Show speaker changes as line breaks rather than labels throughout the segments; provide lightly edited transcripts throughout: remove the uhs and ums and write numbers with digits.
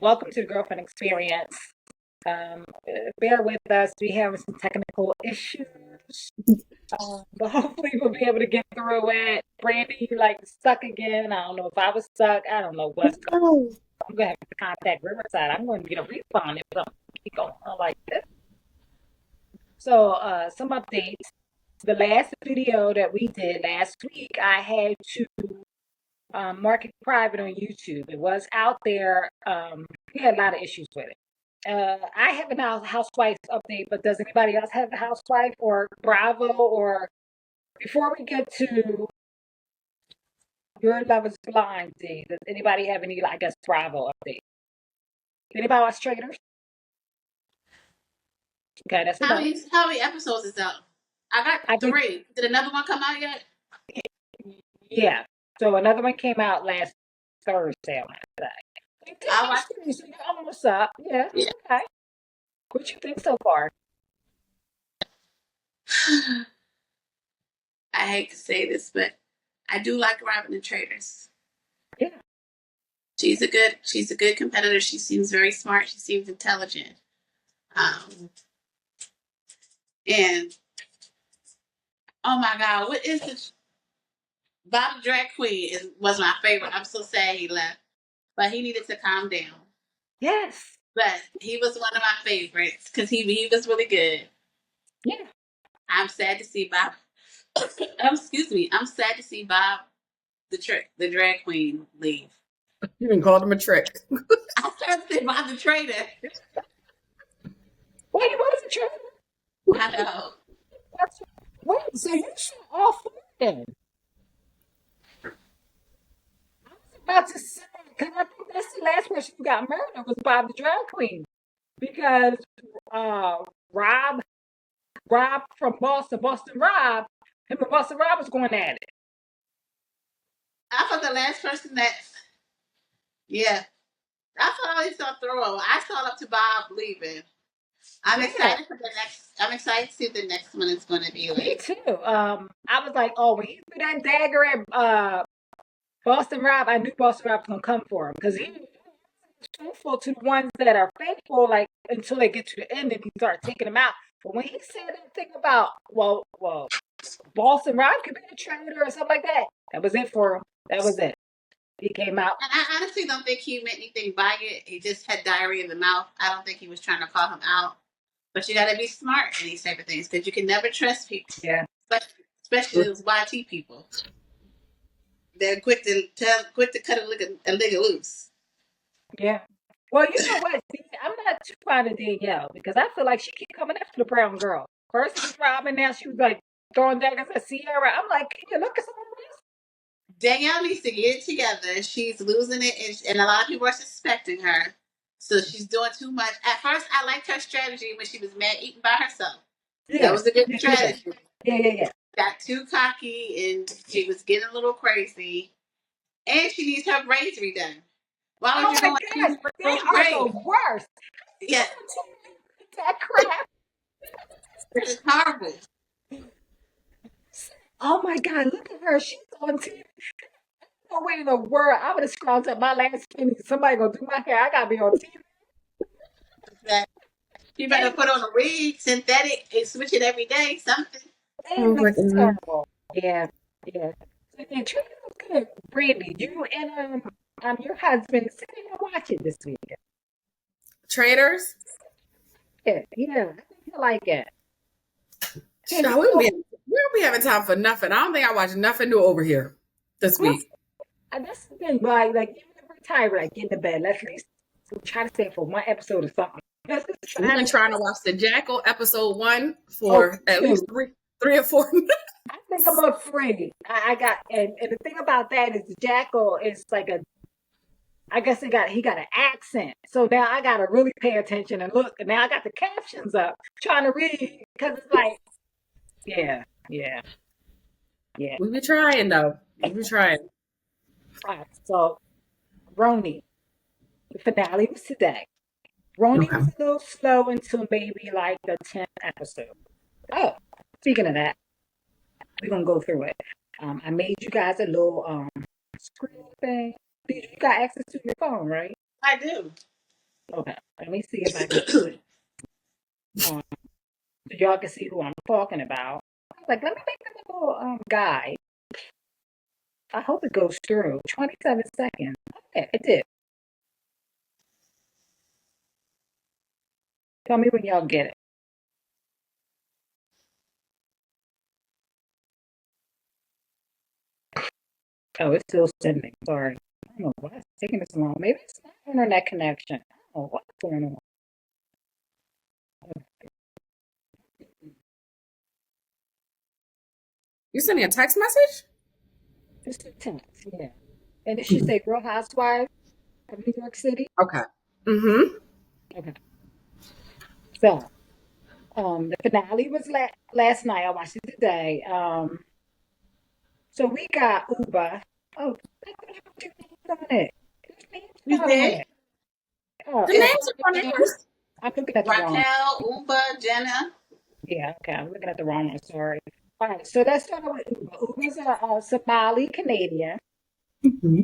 Welcome to the Girlfriend Experience. Bear with us. We have some technical issues, but hopefully we'll be able to get through it. Brandy, you like stuck again? I don't know if I was stuck. I don't know what's going on. I'm going to have to contact Riverside. I'm going to get a refund if I keep going on like this. So, some updates. The last video that we did last week, I had to market private on YouTube. It was out there. We had a lot of issues with it. I have a housewife update, but does anybody else have a housewife or Bravo? Or before we get to Your Love is Blind, does anybody have any, I guess, Bravo update? Anybody watch Traders? Okay, that's
How
enough.
many episodes is out? I got 3. Did another one come out yet?
Yeah. So another one came out last Thursday, I want to say.
I watched.
So you're almost up. Yeah. Okay. What you think so far?
I hate to say this, but I do like Robin and Traders.
Yeah.
She's a good competitor. She seems very smart. She seems intelligent. And oh my God, what is this? Bob the Drag Queen was my favorite. I'm so sad he left, but he needed to calm down.
Yes.
But he was one of my favorites because he was really good.
Yeah.
I'm sad to see Bob. Excuse me. I'm sad to see Bob, the drag queen, leave.
You even called him a trick.
I started to say Bob the Trader.
Wait, what is a trader?
I know.
Wait, so you saw all 4 then? I was about to say, because I think that's the last person who got murdered was Bob the Drag Queen. Because Rob from Boston Rob, him and Boston Rob was going at it.
I thought the last person that, yeah, I thought I saw throw. I saw up to Bob leaving. I'm excited for the next. I'm excited to see what the next one is going to be like.
Me too. I was like, oh, when he threw that dagger at Boston Rob, I knew Boston Rob was gonna come for him because he was truthful to the ones that are faithful, like until they get to the end and he start taking them out. But when he said that thing about well, Boston Rob could be a traitor or something like that, that was it for him. That was it. He came out.
And I honestly don't think he meant anything by it. He just had diarrhea in the mouth. I don't think he was trying to call him out. But you got to be smart in these type of things because you can never trust people.
Yeah.
Especially those YT people. They're quick to cut a nigga loose.
Yeah. Well, you know what? I'm not too proud of Danielle because I feel like she keep coming after the brown girl. First it was Robin, now she was like throwing daggers at Sierra. I'm like, can you look at some of this?
Danielle needs to get it together. She's losing it, and a lot of people are suspecting her. So she's doing too much. At first, I liked her strategy when she was mad eating by herself. Yeah. That was a good strategy.
Yeah.
Got too cocky, and she was getting a little crazy. And she needs her braids redone. Why would you go
and they are the worst.
Yeah.
That crap.
It's horrible.
Oh my God, look at her. She's on TV. No way in the world. I would have scrounged up my last penny. Somebody gonna do my hair. I gotta be on TV.
You better put on a wig, synthetic, and switch it every day. Something.
That's terrible. Yeah. And Trina was good. Brandy, you and your husband sit in and watch it this weekend.
Traders?
Yeah. I think you like it.
No, we don't be having time for nothing. I don't think I watch nothing new over here this week.
That's the thing, like even if we're tired, like get in the bed. Let's at least try to stay for one episode or something.
We've been trying to watch the Jackal episode 1 for at least three or 4.
I think I'm afraid. I got and the thing about that is the Jackal is like I guess he got an accent. So now I gotta really pay attention and look. And now I got the captions up trying to read because it's like, yeah.
We be trying though. We be trying.
Right. So Roni, the finale was today. Roni was a little slow until maybe like the 10th episode. Oh, speaking of that, we're gonna go through it. I made you guys a little screen thing. You got access to your phone, right?
I do.
Okay, let me see if I can put on so y'all can see who I'm talking about. I was like, let me make a little guide. I hope it goes through. 27 seconds. Okay, it did. Tell me when y'all get it. Oh, it's still sending. Sorry. I don't know why it's taking this long. Maybe it's not internet connection. I don't know what's going on.
You sending a text message?
Just a text, yeah. And it should say Real Housewives of New York City.
Okay. Mm-hmm.
Okay. So, the finale was last night. I watched it today. So we got Uba. Oh, look at how many names on it. There's names
You
not on
did?
it. Oh,
The
it's
names are on
Kim,
yours.
I'm looking at the wrong.
Raquel, Umba, Jenna.
Yeah, okay. I'm looking at the wrong one. Sorry. All right. So let's start with Uba. Uba's a Somali Canadian.
Mm-hmm.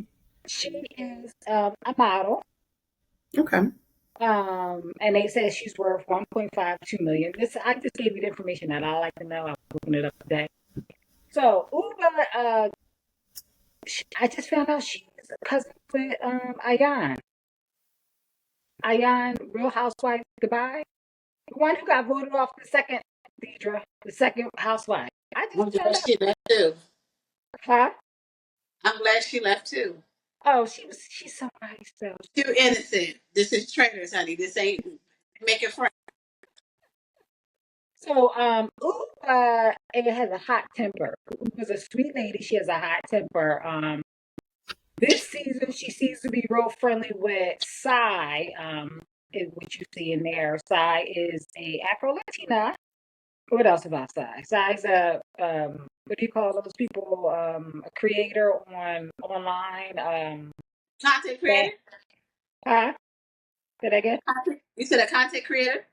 She is a model.
Okay.
And they said she's worth 1.52 million. This I just gave you the information that I like to know. I was looking it up today. So Uba, I just found out she's a cousin with Ayan. Ayan, Real Housewife Dubai. The one who got voted off the second Deidre, the second housewife. I
I'm
just
glad
found out.
she left too.
Huh?
I'm glad she left too.
Oh, she's so nice though.
Too innocent. This is traitors, honey. This ain't making friends.
So it has a hot temper. Uba's a sweet lady. She has a hot temper. This season, she seems to be real friendly with Sai, what you see in there. Sai is a Afro Latina. What else about Sai? Sai's a what do you call those people? A creator on online.
Content
That
creator?
huh? Did I get
You said a content creator?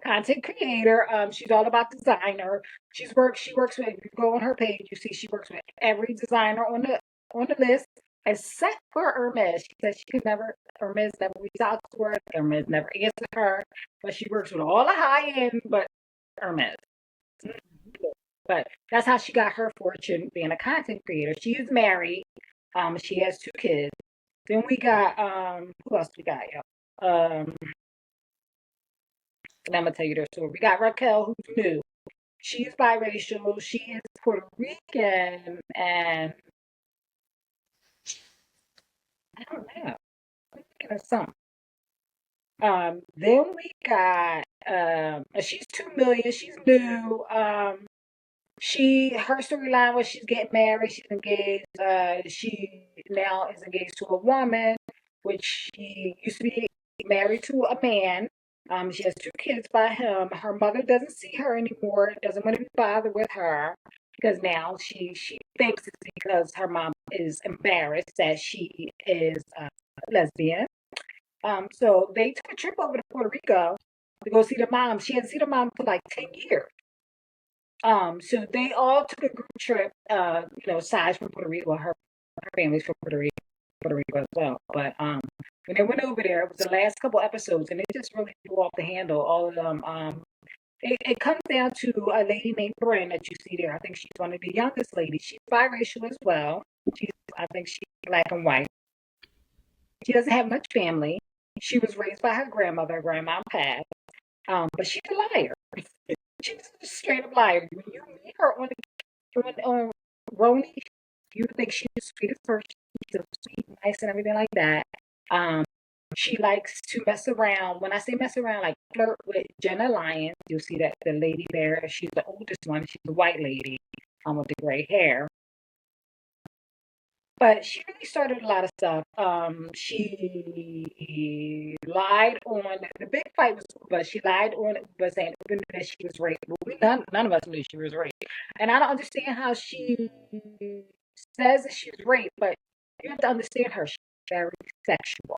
content creator? She's all about designer. She works with. If you go on her page, you see she works with every designer on the list, except for Hermes. She says she could never. Hermes never reached out to her. Hermes never answered her. But she works with all the high end, but Hermes. But that's how she got her fortune being a content creator. She is married. She has 2 kids. Then we got who else we got, y'all? And I'm gonna tell you their story. We got Raquel, who's new. She's biracial. She is Puerto Rican, and I don't know. I'm thinking of something. Then we got she's 2 million. She's new. Her storyline was she's getting married, she's engaged. She now is engaged to a woman, which she used to be married to a man. She has 2 kids by him. Her mother doesn't see her anymore, doesn't want to be bothered with her because now she thinks it's because her mom is embarrassed that she is lesbian. So they took a trip over to Puerto Rico to go see the mom. She hadn't seen her mom for like 10 years. So they all took a group trip, aside from Puerto Rico. Well, her family's from Puerto Rico as well. But when they went over there, it was the last couple episodes, and it just really blew off the handle. All of them. It comes down to a lady named Corinne that you see there. I think she's one of the youngest ladies. She's biracial as well. I think she's black and white. She doesn't have much family. She was raised by her grandmother. Her grandma passed. But she's a liar. She's a straight up liar. When you meet her on Roni, you would think she's the sweetest person. She's so sweet, nice, and everything like that. Um, she likes to mess around. When I say mess around, like flirt with Jenna Lyons. You'll see that the lady there. She's the oldest one. She's the white lady, with the gray hair. But she really started a lot of stuff. She lied on the big fight was, but she lied on it, but saying that she was raped. But none of us knew she was raped, and I don't understand how she says that she was raped. But you have to understand her. She's very sexual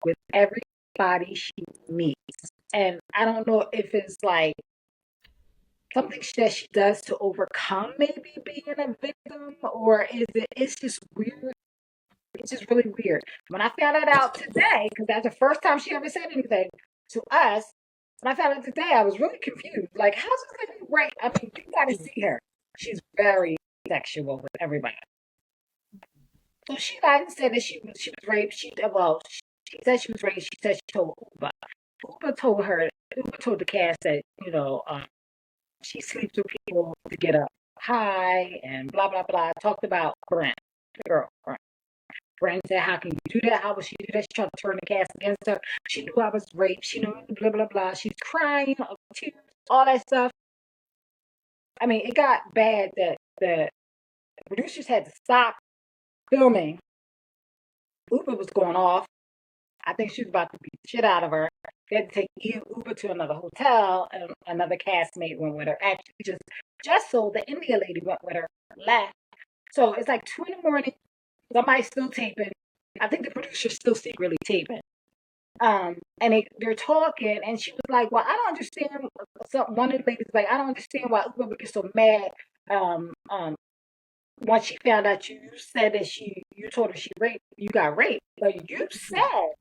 with everybody she meets, and I don't know if it's like something that she does to overcome maybe being a victim, or is it's just weird It's just really weird. When I found that out today, because that's the first time she ever said anything to us, when I found out today, I was really confused. Like, how's this lady right? I mean, you got to see her. She's very sexual with everybody. So she lied and said that she was raped. She said she was raped. She said she told Uber. Uber told the cast that she sleeps with people to get up high and blah blah blah. Talked about Brent, the girl. Brent said, "How can you do that? How would she do that?" She tried to turn the cast against her. She knew I was raped. She knew blah blah blah. She's crying, tears, all that stuff. I mean, it got bad that the producers had to stop filming. Uber was going off. I think she was about to beat the shit out of her. They had to take Uber to another hotel, and another castmate went with her. Actually, just so the India lady went with her, left. So it's like 2 in the morning. Somebody's still taping. I think the producer's still secretly taping. And they're talking, and she was like, "Well, I don't understand." One of the ladies was like, "I don't understand why Uber would get so mad." Um, um, Once she found out you said that you told her you got raped, but you said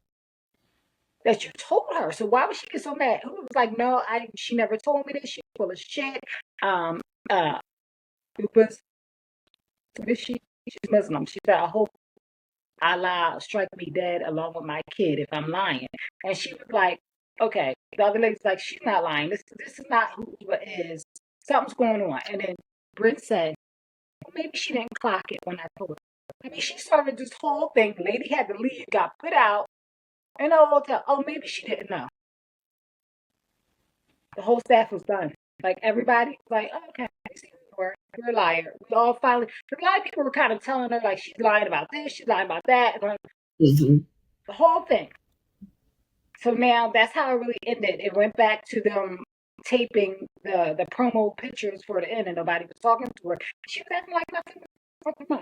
that you told her. So why would she get so mad? Who was like, no, she never told me this. She's full of shit. Um, it was, she's Muslim. She said, I hope Allah strike me dead along with my kid if I'm lying. And she was like, okay. The other lady's like, she's not lying. This is not who Uber is. Something's going on. And then Brent said, well, maybe she didn't clock it when I told her. I mean, she started this whole thing. The lady had to leave, got put out in a hotel. Oh, maybe she didn't know. The whole staff was done. Like everybody was like, oh, okay, you're a liar. We all finally, a lot of people were kind of telling her like she's lying about this, she's lying about that, and
Mm-hmm.
the whole thing. So now that's how it really ended. It went back to them taping the promo pictures for the end, and nobody was talking to her. She was acting like nothing.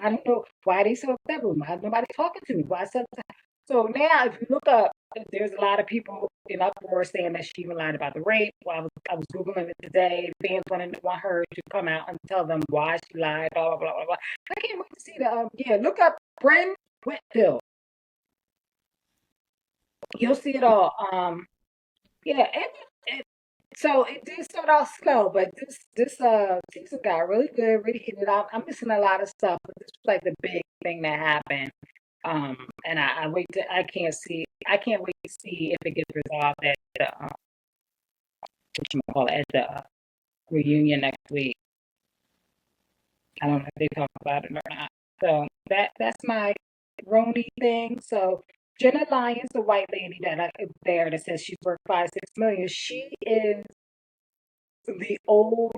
I don't know why they so upset with me. Nobody talking to me. Why so upset? So now, if you look up, there's a lot of people in uproar saying that she even lied about the rape. Well, I was googling it today. Fans want her to come out and tell them why she lied. Blah blah blah blah blah. I can't wait to see the look up Bryn Whitfield. You'll see it all. Yeah, so it did start off slow, but this season got really good, really hit it off. I'm missing a lot of stuff, but this was like the big thing that happened. And I can't wait to see if it gets resolved at the at the reunion next week. I don't know if they talk about it or not. So that's my Roni thing. So Jenna Lyons, the white lady is there that says she's worth 5-6 million. She is the old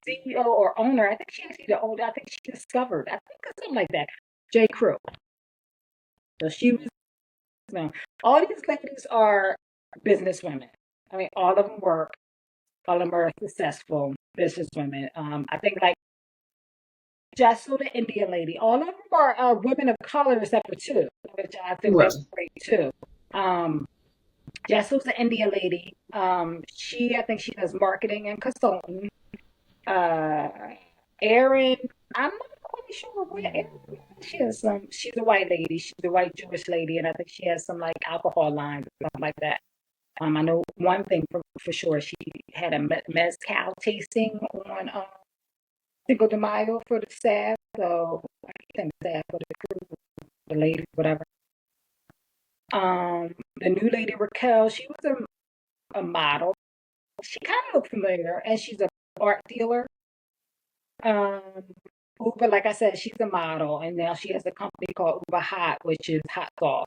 CEO or owner. I think she actually the old. I think she discovered. I think it's something like that. J. Crew. So she was. All these ladies are businesswomen. I mean, all of them work. All of them are successful businesswomen. I think like Jessel, the Indian lady. All of them are women of color except for two, which I think
Right.
that's great too. Jessel's the Indian lady. I think she does marketing and consulting. Uh, Erin, I'm not quite sure where Erin. She has some. She's a white lady. She's a white Jewish lady, and I think she has some like alcohol lines or something like that. I know one thing for sure. She had a mezcal tasting on Cinco de Mayo for the staff. So I can't say staff for the crew, the ladies, whatever. The new lady Raquel, she was a model. She kind of looked familiar, and she's an art dealer. Um, Uber, like I said, she's a model, and now she has a company called Uber Hot, which is hot sauce.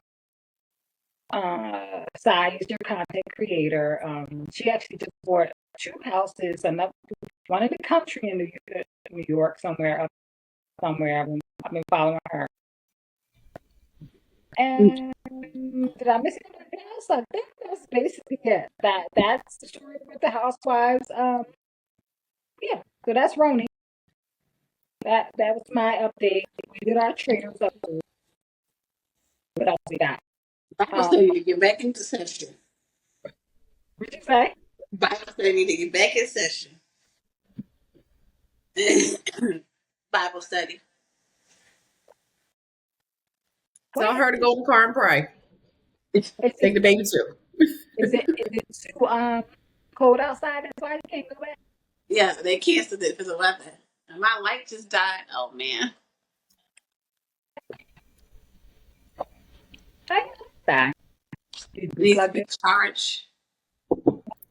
Sai is your content creator. She actually just bought two houses, another one in the country in New York somewhere. Somewhere I've been following her. And did I miss anything else? I think that's basically it. That's the story with the housewives. Yeah. So that's Roni. That was my update. We did our traders update. What else we got?
Bible
Um,
study to get back into session.
what you say?
Bible study to get back in session. Bible study.
Tell
What?
her to go in the car and pray.
Is
Take
it
the baby too.
is it too cold outside? That's why you can't go back.
Yeah, they canceled it because of weather. And my light just died. Oh man.
How you die? You
It needs to
plugged
be
it.
charged.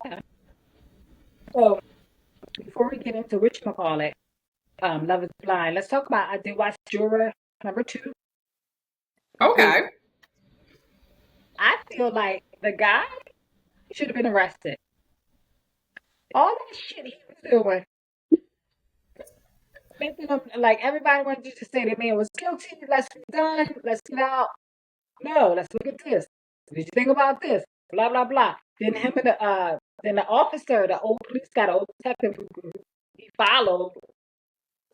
Yeah. So before we get into whatchamacallit, Love is Blind, let's talk about I did watch Juror #2. Because
Okay.
I feel like the guy should have been arrested. All that shit he was doing, making him like everybody wanted you to say the man was guilty. Let's be done. Let's get out. No, let's look at this. What did you think about this? Blah blah blah. Then the officer, the old police guy, the old detective who he followed,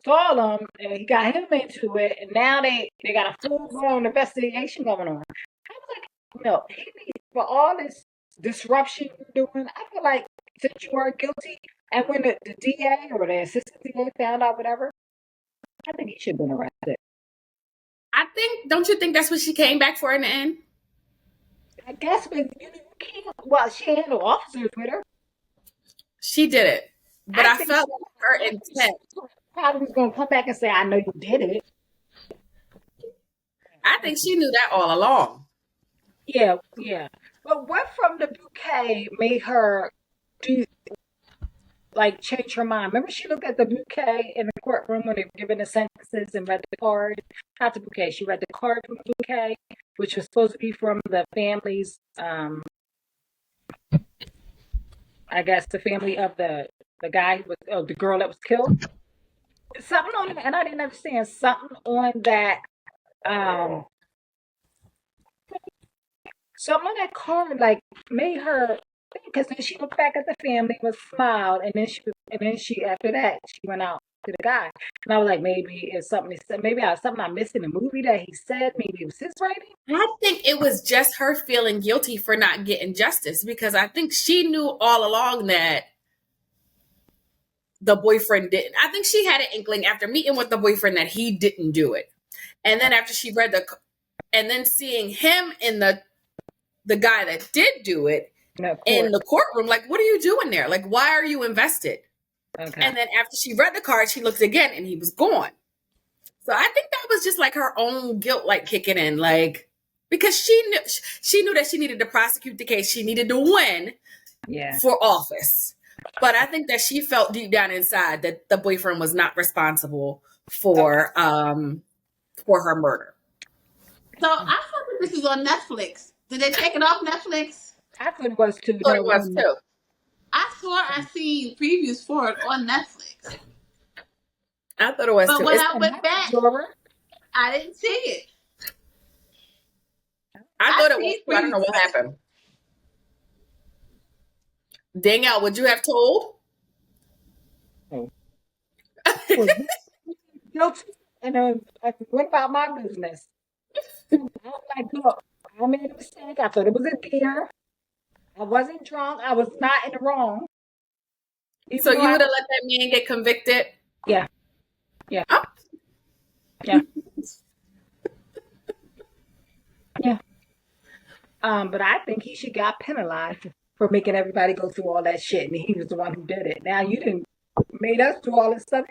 saw him and he got him into it, and now they got a full blown investigation going on. I was like, no, he needs for all this disruption you're doing. I feel like since you are guilty, and when the DA or the assistant DA found out whatever, I think he should have been arrested.
Don't you think that's what she came back for in the end?
I guess, but you can't. Well, she had no officers with her.
She did it. But
I
I
think she
felt like her intent,
probably was going to come back and say, "I know you did it."
I think she knew that all along.
Yeah, yeah. But what from the bouquet made her do change her mind? Remember, she looked at the bouquet in the courtroom when they were giving the sentences and read the card. Not the bouquet. She read the card from the bouquet, which was supposed to be from the family's. I guess the family of the guy who was the girl that was killed. Something on and I didn't understand something on that. Um, Something on that card like made her because then she looked back at the family and smiled, and then she after that she went out to the guy, and I was like, maybe it's something he said, maybe something I missed in the movie that he said, maybe it was his writing.
I think it was just her feeling guilty for not getting justice because I think she knew all along that the boyfriend didn't. I think she had an inkling after meeting with the boyfriend that he didn't do it. And then after she read and then seeing him in the guy that did do it
No,
in the courtroom, like, what are you doing there? Like, why are you invested?
okay.
And then after she read the card, she looked again and he was gone. So I think that was just like her own guilt, like kicking in, like because she knew that she needed to prosecute the case, she needed to win for office. But I think that she felt deep down inside that the boyfriend was not responsible for her murder.
So I thought this was on Netflix. Did they take it off Netflix?
I thought it was too.
I thought it was too.
I swore I seen previews for it on Netflix.
I thought it was
but
too.
when I went back, I didn't see it.
I thought it was too. I don't know what happened. Danielle, would you have told?
Guilty, and what about my business? I was like, look, I made a mistake. I thought it was a beer. I wasn't drunk. I was not in the wrong.
So you would have let that man get convicted?
Yeah. Yeah. Oh. Yeah. Yeah. But I think he should got penalized for making everybody go through all that shit, and he was the one who did it. Now you didn't made us do all this stuff.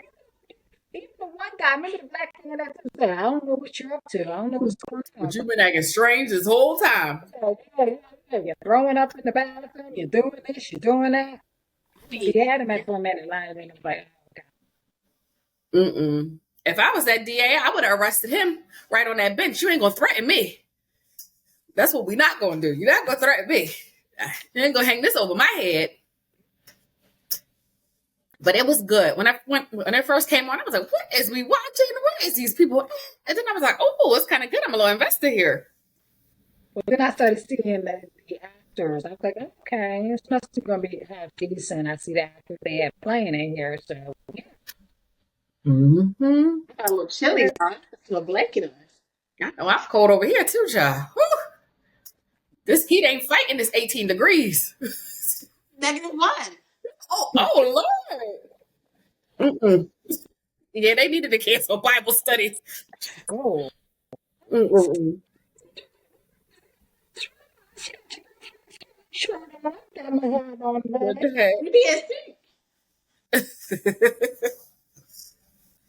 Even the one guy, remember the black man that said, I don't know what you're up to. I don't know what's going on.
But you've been acting strange this whole time.
Yeah. You're throwing up in the bathroom, you're doing this, you're doing that. He had him at 4 minute line, and I was like,
oh, okay. If I was that DA, I would have arrested him right on that bench. You ain't gonna threaten me. That's what we're not gonna do. You're not gonna threaten me. You ain't gonna hang this over my head. But it was good. When it first came on, I was like, what is we watching? What is these people? And then I was like, oh, it's kind of good. I'm a little invested here.
Well, then I started seeing the actors. I was like, okay, it's must be going to be half decent. I see the actors they have playing in here. So, yeah.
Mm-hmm. Got a little chilly on. It's a little blanket on.
I know, I'm cold over here too, child. This heat ain't fighting this 18 degrees.
-1.
Oh Lord. Mm-mm. Yeah, they needed to cancel Bible studies.
Oh.
Mm-mm.
sure don't like that I'm gonna have on
What
that.
the heck?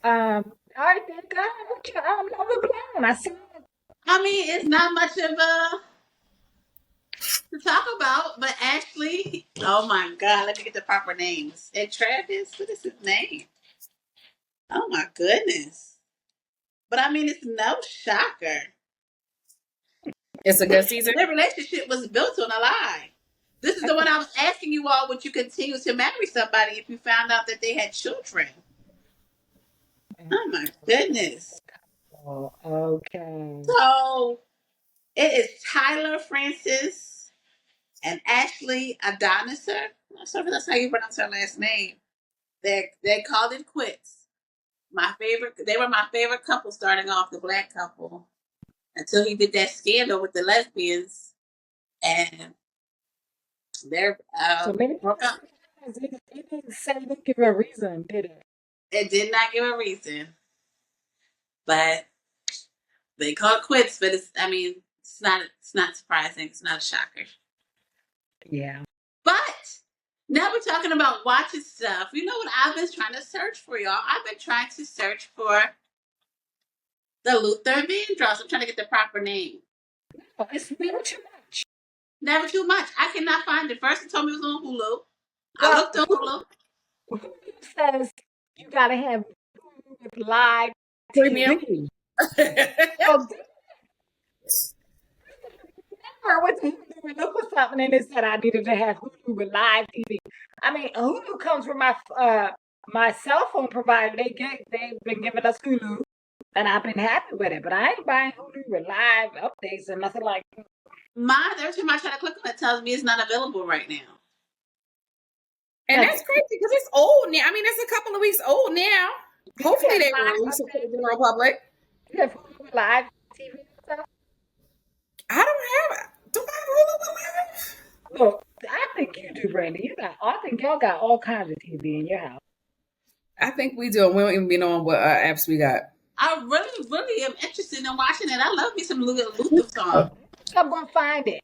All right, then God, what you overblown. I saw
I mean, it's not much of a to talk about, but Ashley, oh my God, let me get the proper names. And Travis, what is his name? Oh my goodness. But I mean, it's no shocker.
It's a good season.
Their relationship was built on a lie. This is the one I was asking you all: would you continue to marry somebody if you found out that they had children? Oh my goodness.
oh, okay.
So it is Tyler Francis and Ashley Adoniser. I'm not sure if that's how you pronounce her last name. They called it quits. My favorite. They were my favorite couple starting off, the black couple, until he did that scandal with the lesbians, and they're
So maybe
broke up.
it didn't say, they didn't give a reason, did it?
It did not give a reason, but they call it quits. But it's, I mean, it's not surprising. It's not a shocker.
Yeah.
But now we're talking about watching stuff. You know what I've been trying to search for, y'all? I've been trying to search for the Luther Vandross. I'm trying to get the proper name.
Oh, it's never too much.
Never too much. I cannot find it. First, it told me it was on Hulu. I
Well,
looked on Hulu.
who says you gotta have with live
Premium.
TV? Oh, I went to Hulu and look for something and it said I needed to have Hulu with live TV. I mean, Hulu comes from my cell phone provider. They've been giving us Hulu, and I've been happy with it. But I ain't buying Hulu with live updates and nothing like that.
Every time I try to click on it, tells me it's not available right now.
And that's crazy because it's old now. I mean, it's a couple of weeks old now. Hopefully they will release it to the general public.
You have Hulu with live TV and stuff?
I don't have it. Do I have Hulu with live?
Look, I think you do, Brandy. I think y'all got all kinds of TV in your house.
I think we do. We don't even be knowing what apps we got.
I really, really am interested in watching it. I love me some Luther song.
I'm gonna find it.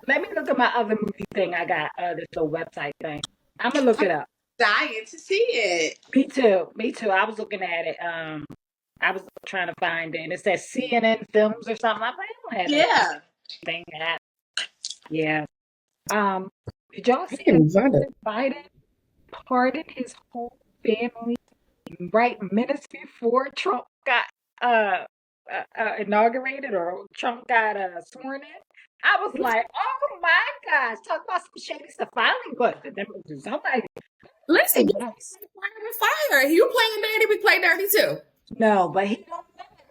Let me look at my other movie thing. I got this little website thing. I'm gonna look it up.
Dying to see it.
Me too. Me too. I was looking at it. I was trying to find it, and it says CNN Films or something. I'm like, I don't have
Yeah.
thing that. Yeah. Did y'all see Biden pardoned his whole family right minutes before Trump got inaugurated or Trump got sworn in? I was like, oh my gosh, talk about some shady stuff. Finally, but somebody.
Listen, fire. You playing dirty, we play dirty too.
No, but he don't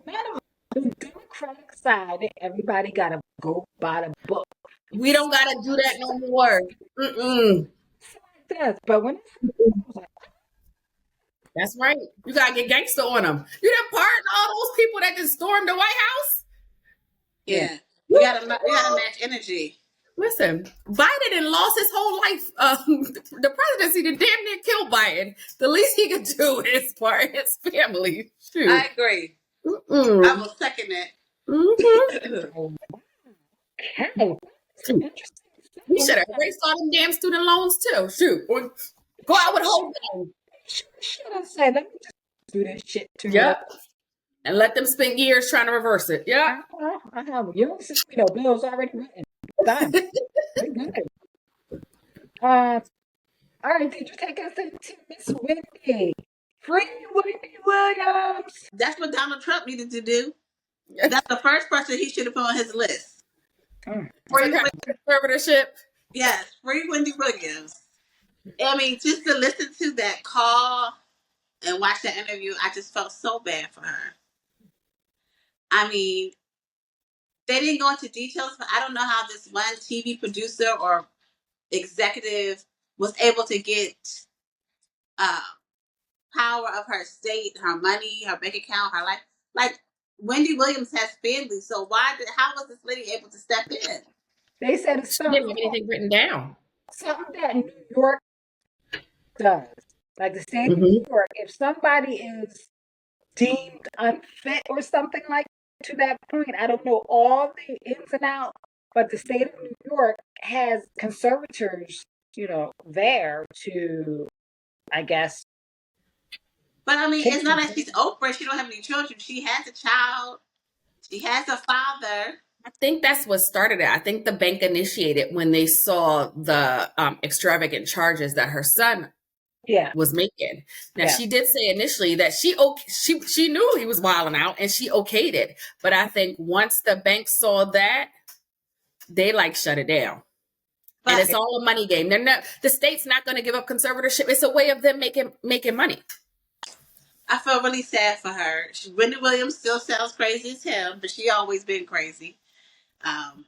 matter. The Democratic side, everybody got to go by the book.
We don't got to do that no more.
But when
that's right. You got to get gangster on them. You done pardon all those people that just stormed the White House?
Yeah. We gotta match energy.
Listen, Biden done lost his whole life. The presidency done damn near killed Biden. The least he could do is pardon his family. Shoot.
I agree. I will second it.
Okay. Interesting.
We should have erased all them damn student loans too. Shoot. Or go out with hope.
Should have said, let me just do this shit too.
Yep. And let them spend years trying to reverse it. Yeah.
I have, you don't see, bills already written. Done. All right, did you take us into Miss Wendy? Free Wendy Williams.
That's what Donald Trump needed to do. That's the first person he should have put on his list.
Free conservatorship.
Yes, free Wendy Williams. I mean, just to listen to that call and watch that interview, I just felt so bad for her. I mean, they didn't go into details, but I don't know how this one TV producer or executive was able to get power of her estate, her money, her bank account, her life. Like, Wendy Williams has family, so how was this lady able to step in?
They said it's
something. Didn't have anything written down.
Something that New York does. Like the state of New York, if somebody is deemed unfit or something like to that point, I don't know all the ins and outs, but the state of New York has conservators, there to, I guess,
But I mean,
take
it's not like she's Oprah. She don't have any children. She has a child. She has a father.
I think that's what started it. I think the bank initiated when they saw the extravagant charges that her son
Yeah,
was making. Now
yeah.
she did say initially that she knew he was wilding out and she okayed it. But I think once the bank saw that, they like shut it down. And
But
it's all a money game. The state's not going to give up conservatorship. It's a way of them making money.
I feel really sad for her. Wendy Williams still sounds crazy as hell, but she always been crazy.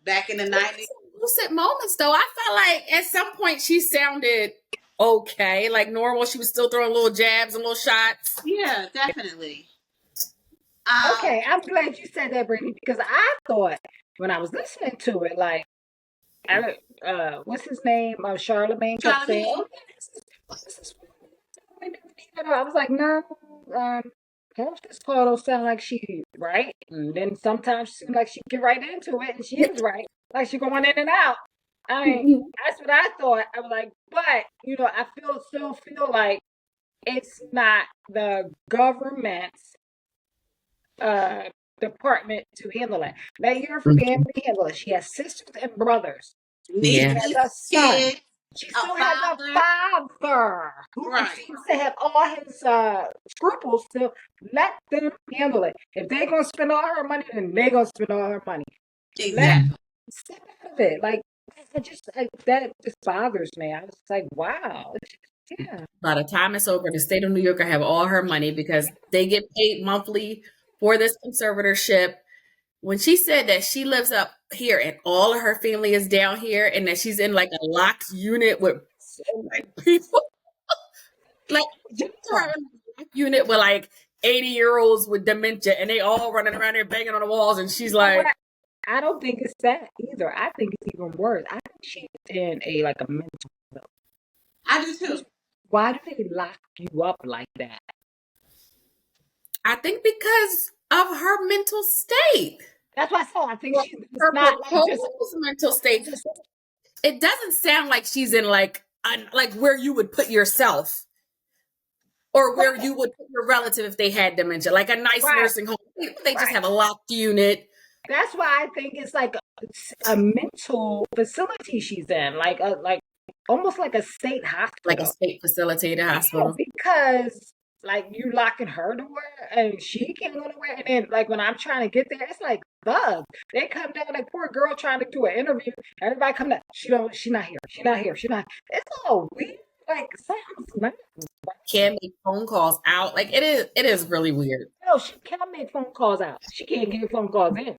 Back in the 90s.
Lucid moments though. I felt like at some point she sounded okay, like normal. She was still throwing little jabs and little shots.
Yeah, definitely.
Okay, I'm glad you said that, Brittany, because I thought when I was listening to it, like, what's his name? Charlemagne kept saying,
Charlamagne.
"Oh, yeah, this is I was like, no, half this call don't sound like she right, and then sometimes she seems like she get right into it, and she is right, like she going in and out. I mean, that's what I thought. I was like, but I still feel like it's not the government's uh department to handle it. Let your family handle it. She has sisters and brothers. She
Yeah.
has
Nieces,
a son.
kids,
She
a
still has a
father.
father who
Right.
seems to have all his scruples. To let them handle it. If they're gonna spend all her money, then they're gonna spend all her money. Let
Exactly.
step out of it. Like that just bothers me. I was like, wow, yeah.
By the time it's over, the state of New York will have all her money because they get paid monthly for this conservatorship. When she said that she lives up here and all of her family is down here and that she's in like a locked unit with like people, like her in a locked unit with like 80-year-olds with dementia and they all running around there banging on the walls and she's like,
I don't think it's that either. I think it's even worse. I think she's in a mental.
I do too.
Why do they lock you up like that?
I think because of her mental state.
That's why I said I think she's
Her
not like just
proposed mental state. It doesn't sound like she's in like where you would put yourself or where you would put your relative if they had dementia, like a nice
right.
nursing home. They just have a locked unit.
That's why I think it's like a mental facility she's in, like almost like a state hospital,
Like a state facilitated hospital.
because like you locking her door and she can't go nowhere. And then like when I'm trying to get there, it's like thugs. They come down, like poor girl trying to do an interview. Everybody come down. She's not here. She's not here. She's not. It's all weird. Like sounds not.
Can't make phone calls out. Like it is really weird.
No, she can't make phone calls out. She can't get phone calls in.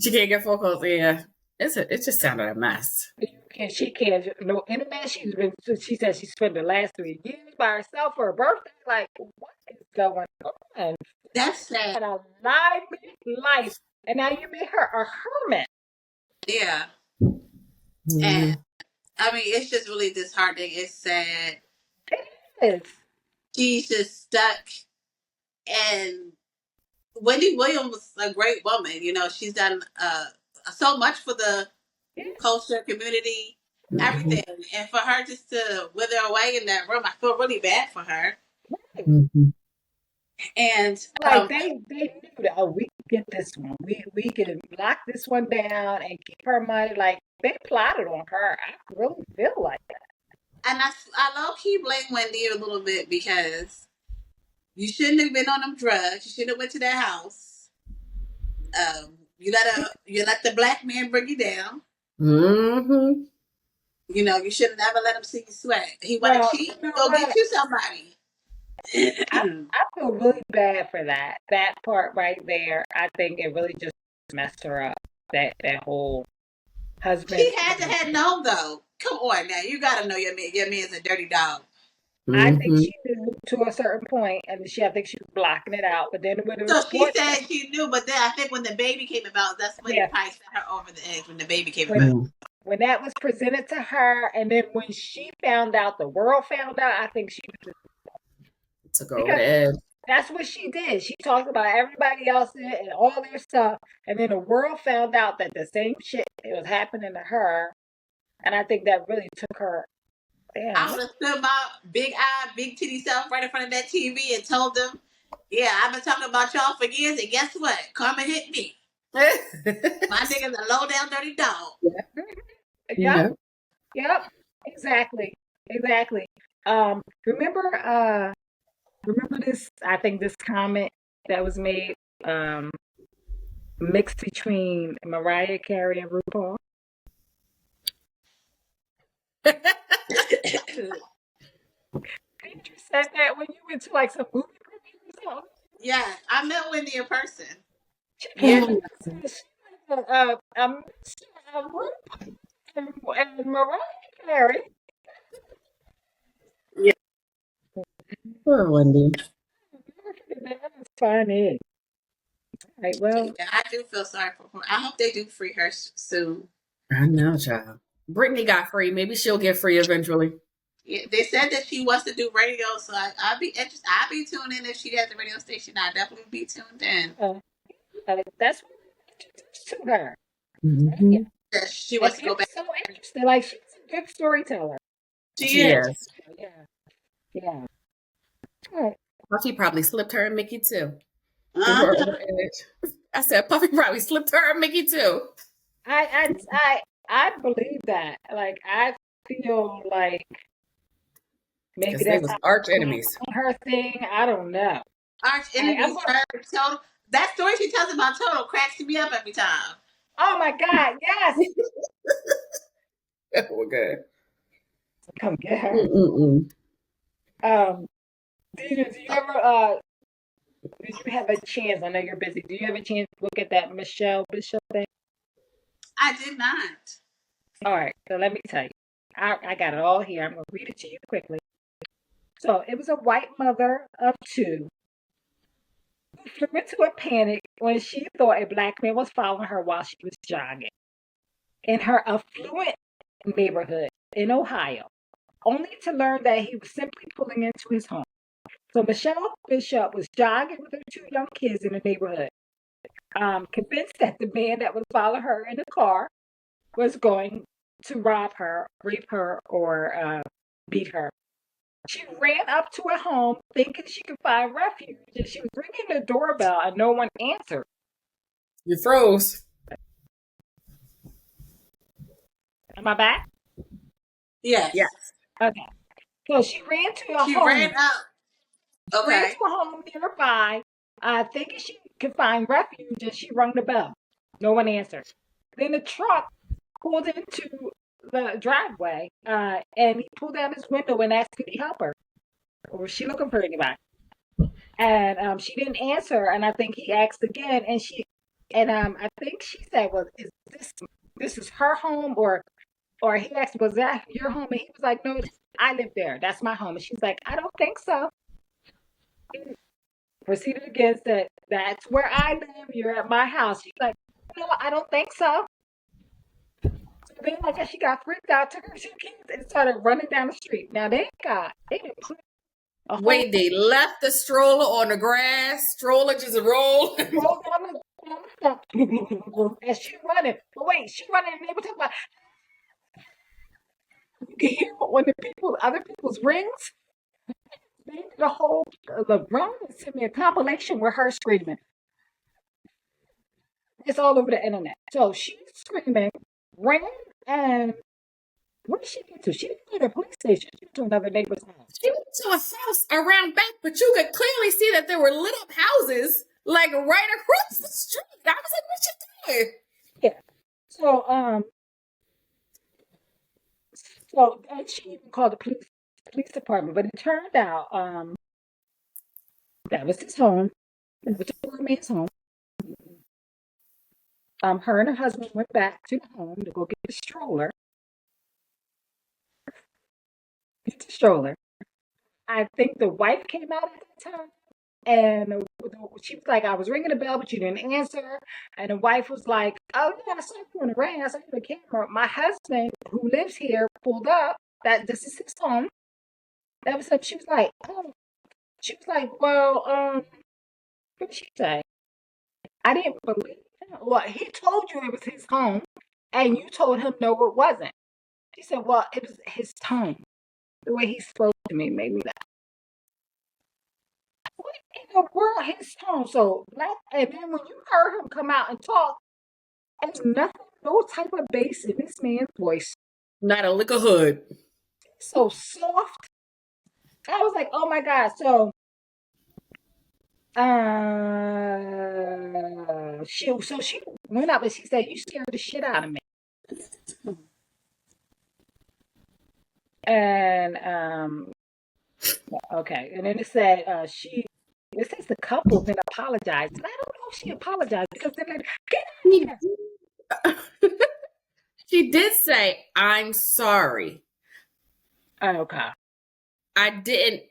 She can't get phone calls. Yeah. It just sounded a mess.
She can't. No internet. She said she spent the last 3 years by herself for her birthday. Like, what is going on?
That's
She
sad.
had a life, and now you made her a hermit.
Yeah.
Mm-hmm.
And I mean, it's just really disheartening. It's sad.
It is.
She's just stuck. And Wendy Williams was a great woman. She's done so much for the culture, community, everything. And for her just to wither away in that room, I feel really bad for her.
Mm-hmm.
And
like they knew that we can get this one. We can lock this one down and keep her money. Like they plotted on her. I really feel like that.
and I low key blame Wendy a little bit because you shouldn't have been on them drugs. You should have went to their house. You let the black man bring you down.
Mm-hmm.
You should never let him see you sweat. He want to cheat, go get you somebody.
I feel really bad for that part right there. I think it really just messed her up. That whole husband.
She had to have known though. Come on now, you gotta know your man. Your man's a dirty dog.
I think she knew to a certain point, and I think she was blocking it out. But then when it was
So she said she knew, but then I think when the baby came about, that's when it probably set her over the edge. When the baby came about,
when that was presented to her, and then when she found out, the world found out. I think she was
to go over the edge.
That's what she did. She talked about everybody else and all their stuff, and then the world found out that the same shit was happening to her, and I think that really took her.
I
Damn.
would have stood my big eye, big titty self right in front of that TV and told them, "Yeah, I've been talking about y'all for years, and guess what? Karma hit me. My nigga's a low down dirty dog."
Yep.
Yeah.
Yep. Exactly. Exactly. Remember. Remember this? I think this comment that was made. Mixed between Mariah Carey and RuPaul. Didn't you said that when you went to like some movie premiere or something?
Yeah, I met Wendy in person years.
Oh,
She said, a mixture of RuPaul and Mariah Carey.
yeah. Poor Wendy.
That's funny. Right, well,
Yeah, I do feel sorry for her. I hope they do free her soon.
I know, child. Brittany got free. Maybe she'll get free eventually.
Yeah, they said that she wants to do radio, so I'll be interested. I'll be tuned in if she has the radio station. I'll definitely be tuned in.
uh, that's what we introduced to her. Yeah.
Mm-hmm.
That she
And
wants to go
it was
back.
so interesting. Like, she's a good storyteller.
She
She
is.
is.
Yeah. Yeah. Right.
Puffy probably slipped her and Mickey too. Through her
Uh-huh.
own image. I said Puffy probably slipped her and Mickey too.
I believe that. Like, I feel like maybe
Because they
that's
was
how
arch
she's going
enemies.
on her thing. I don't know.
Arch
I'm
enemies.
going.
Her total. That story she tells about Total cracks me up every time.
Oh my God! Yes,
Oh, good.
come get her.
Mm-mm-mm.
Um, do you ever did you have a chance? I know you're busy. Do you have a chance to look at that Michelle Bishop thing?
I did not.
All right, so let me tell you. I got it all here. I'm gonna read it to you quickly. So it was a white mother of two who flew into a panic when she thought a black man was following her while she was jogging in her affluent neighborhood in Ohio, only to learn that he was simply pulling into his home. So Michelle Bishop was jogging with her two young kids in the neighborhood, convinced that the man that was following her in the car was going to rob her, rape her, or beat her. She ran up to her home thinking she could find refuge, and she was ringing the doorbell and no one answered.
You froze.
Am I back?
Yes.
Yeah.
Okay. So she ran to a
She
home.
ran up.
She ran
Okay.
to a home nearby, thinking she could find refuge, and she rung the bell. No one answered. Then a truck pulled into the driveway, and he pulled down his window and asked could he help her, or was she looking for anybody? And she didn't answer, and I think he asked again, and I think she said, "Well, is this is her home, or he asked, was that your home?" And he was like, "No, I live there. That's my home." And she's like, "I don't think so." He proceeded again, said, "That's where I live. You're at my house." She's like, "No, I don't think so." So then I guess she got freaked out, took her two kids, and started running down the street. Now they didn't put a whole
Wait, they left the stroller on the grass. Stroller just rolled.
roll down the steps, and she running. But wait, she running, and they were talking about you can hear when other people's rings. They did a whole LeBron sent me a compilation with her screaming. It's all over the internet. So she's screaming, ran, and where did she get to? She didn't go to the police station. She went to another neighbor's house.
She went to a house around back, but you could clearly see that there were lit up houses like right across the street. I was like, what you doing?
Yeah. So and she even called the police department, but it turned out that was his home. That was the poor man's home. Her and her husband went back to the home to go get the stroller. Get the stroller. I think the wife came out at that time, and she was like, "I was ringing the bell, but you didn't answer." And the wife was like, "Oh yeah, I saw you on the ring. I saw you on the camera. My husband, who lives here, pulled up. That this is his home." That was up. She was like, "Oh." She was like, well, what did she say? I didn't believe him. Well, he told you it was his home, and you told him no, it wasn't. She said, well, it was his tone. The way he spoke to me made me laugh. What in the world, his tone? So, black, and then when you heard him come out and talk, there's nothing, no type of bass in this man's voice.
Not a lick of hood.
So soft. I was like, oh my God. So, she went up and she said, you scared the shit out of me. And okay, and then it said it says the couple then apologized. And I don't know if she apologized because they're like, get out of here.
She did say, I'm sorry.
Okay.
I didn't.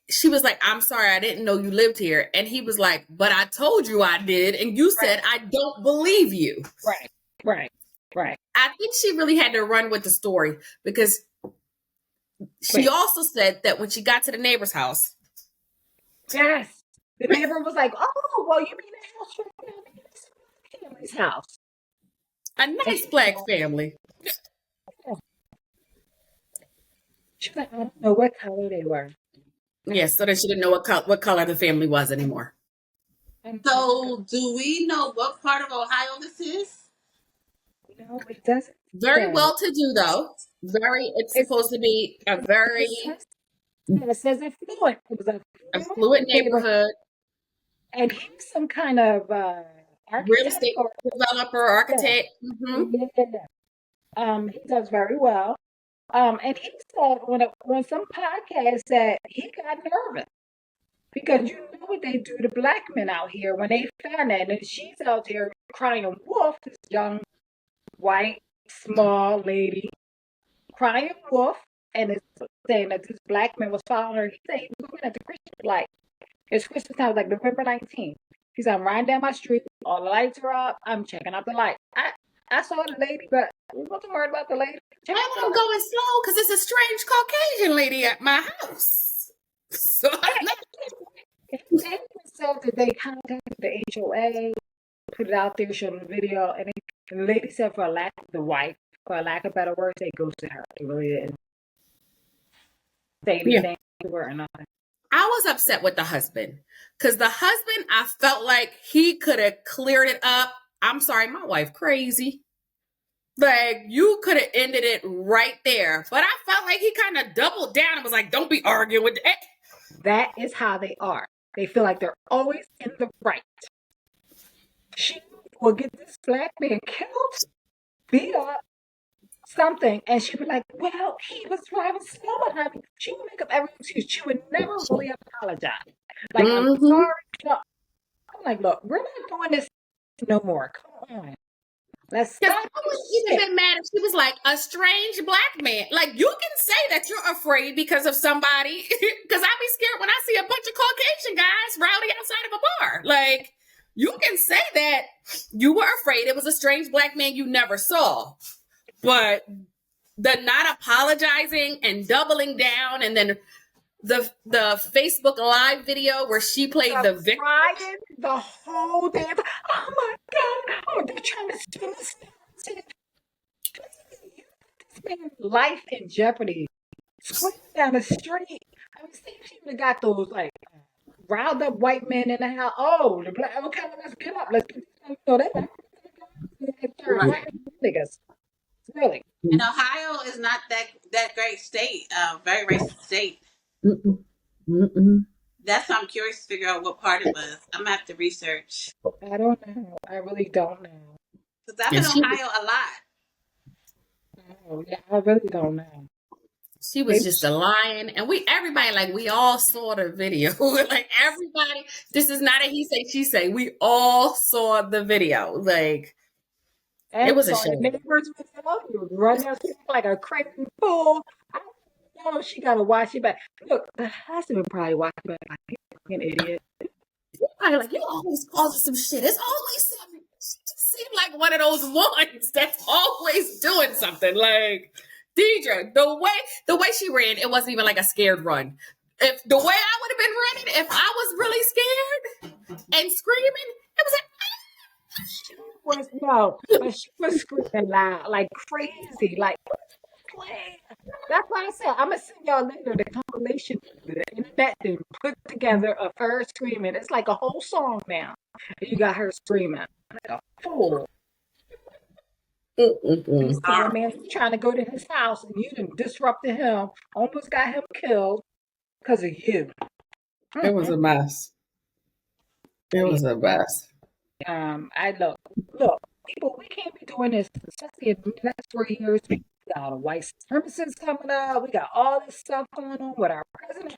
She was like, I'm sorry, I didn't know you lived here. And he was like, but I told you I did. And you said, I don't believe you.
Right.
I think she really had to run with the story because she also said that when she got to the neighbor's house.
Yes. The neighbor was like, oh, well, you mean the house from the family's house.
A nice black family.
She was like, I don't know what color they were.
Yes, so that she didn't know what color the family was anymore.
So, do we know what part of Ohio this is?
No, it doesn't.
Very well to do, though. It's supposed to be a very.
It says affluent. It was
affluent neighborhood.
And he's some kind of
real estate developer, architect.
Mm-hmm. Yeah. He does very well. And he said when some podcast said he got nervous because you know what they do to black men out here when they found that, and she's out there crying wolf, this young white small lady crying wolf, and it's saying that this black man was following her. He said he was looking at the Christmas light. It's Christmas time, like November 19th. He said, I'm riding down my street, all the lights are up, I'm checking out the light. I saw the lady, but we wasn't worried about the lady.
I'm going slow because it's a strange Caucasian lady at my house. So
they said that they contacted the HOA, put it out there, showed them the video, and the lady said for a lack of better words, they ghosted her. They really didn't say anything to her or nothing.
I was upset with the husband because the husband, I felt like he could have cleared it up. I'm sorry, my wife crazy. Like, you could have ended it right there. But I felt like he kind of doubled down and was like, don't be arguing with that.
That is how they are. They feel like they're always in the right. She will get this black man killed, beat up, something, and she would be like, well, he was driving slow behind me. She would make up every excuse. She would never really apologize. Like, I'm sorry. No. I'm like, look, we're not doing this no more. Come on. Let's stop.
I was even been mad if she was like a strange black man. Like, you can say that you're afraid because of somebody. Because I be scared when I see a bunch of Caucasian guys rowdy outside of a bar. Like, you can say that you were afraid it was a strange black man you never saw. But the not apologizing and doubling down, and then the Facebook Live video where she played the victim.
Crying the whole day. Oh my God. Oh, they're trying to steal this. This man's life in jeopardy. Swinging down the street. I mean, see if she would have got those, like, riled up white men in the house. Oh, the black, okay, let's get up. Let's get this. So they niggas. Really.
And Ohio is not that great state, very racist state. That's why I'm curious to figure out what part it was. I'm gonna have to research.
I don't know. I really don't know.
Because I've been in Ohio a lot.
Oh, yeah, I really don't know.
She was just a lion, and we all saw the video. Like, everybody, this is not a he say, she say. We all saw the video. Like,
and
it was a
shame. The neighbors would run there like a crazy fool. I know she got to watch it back. Look, the husband would probably watch it back like, you fucking idiot.
Like, you always causing some shit. It's always something. She just seemed like one of those ones that's always doing something. Like, Deidre, the way she ran, it wasn't even like a scared run. If the way I would have been running, if I was really scared and screaming, it was
Was no, but she was screaming loud, like crazy, like play. That's why I said I'm gonna send y'all later the compilation the internet then put together of her screaming. It's like a whole song now. You got her screaming like a fool. You see a man trying to go to his house and you done disrupted him, almost got him killed because of you.
it was a mess. It
Yeah.
was a mess.
I look, people, we can't be doing this, especially in the next 4 years. We got all the white supremacists coming up. We got all this stuff going on with our president.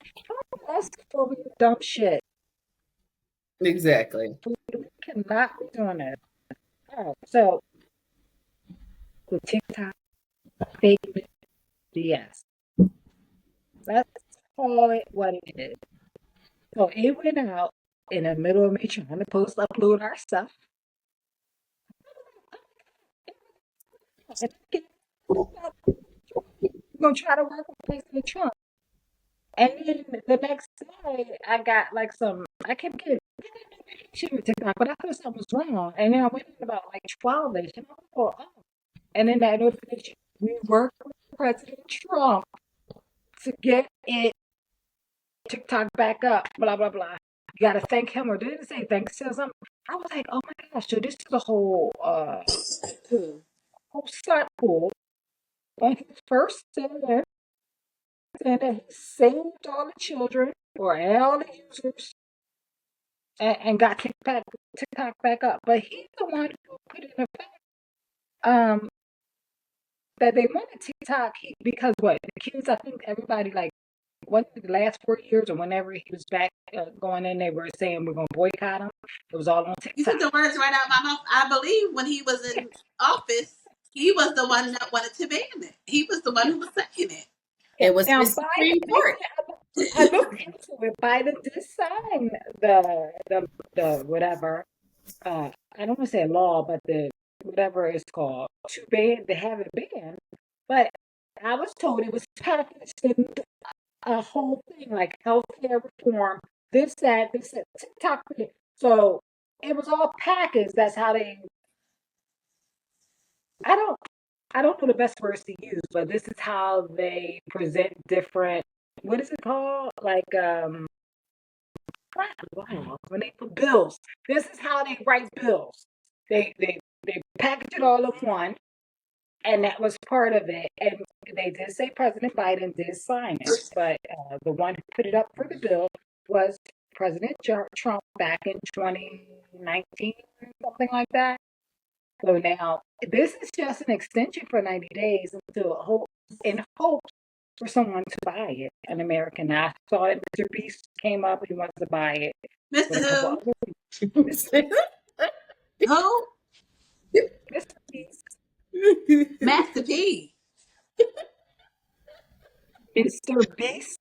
That's for we do dumb shit.
Exactly.
We cannot be doing that. All right, so the TikTok fake news BS. Let's call it what it is. So it went out in the middle of me trying to post upload our stuff. And we're gonna try to work with President Trump. And then the next day, I got like I kept getting shit with TikTok, but I thought something was wrong. And then I went in about like 12ish, and I thought, oh. And then that notification, we worked with President Trump to get it TikTok back up, blah, blah, blah. You got to thank him, or did it say thanks to something? I was like, oh my gosh, so this is a whole stunt pool on his first day, saying that he saved all the children or all the users and got TikTok back up. But he's the one who put in effect that they wanted TikTok because what the kids, I think everybody like the last 4 years or whenever he was back going in, they were saying we're gonna boycott him. It was all on
You
TikTok.
took the words right out of my mouth. I believe when he was in office, he was the one that wanted to ban it. He was the one who was saying it.
It was
Now
the
Biden,
Supreme Court.
I looked into it. Biden did sign the whatever. I don't want to say law, but the whatever it's called to have it banned. But I was told it was packaged in a whole thing like healthcare reform, this, that, TikTok. So it was all packaged. That's how they. I don't. I don't know the best words to use, but this is how they present different. What is it called? Like wow, when they put bills. This is how they write bills. They package it all in one, and that was part of it. And they did say President Biden did sign it, but the one who put it up for the bill was President Trump back in 2019, something like that. So now this is just an extension for 90 days until in hopes for someone to buy it. An American. I saw it. Mr. Beast came up. He wants to buy it with a couple
Mr.
other people.
Who? Who?
Mr. Beast.
Master P.
Mr. Beast.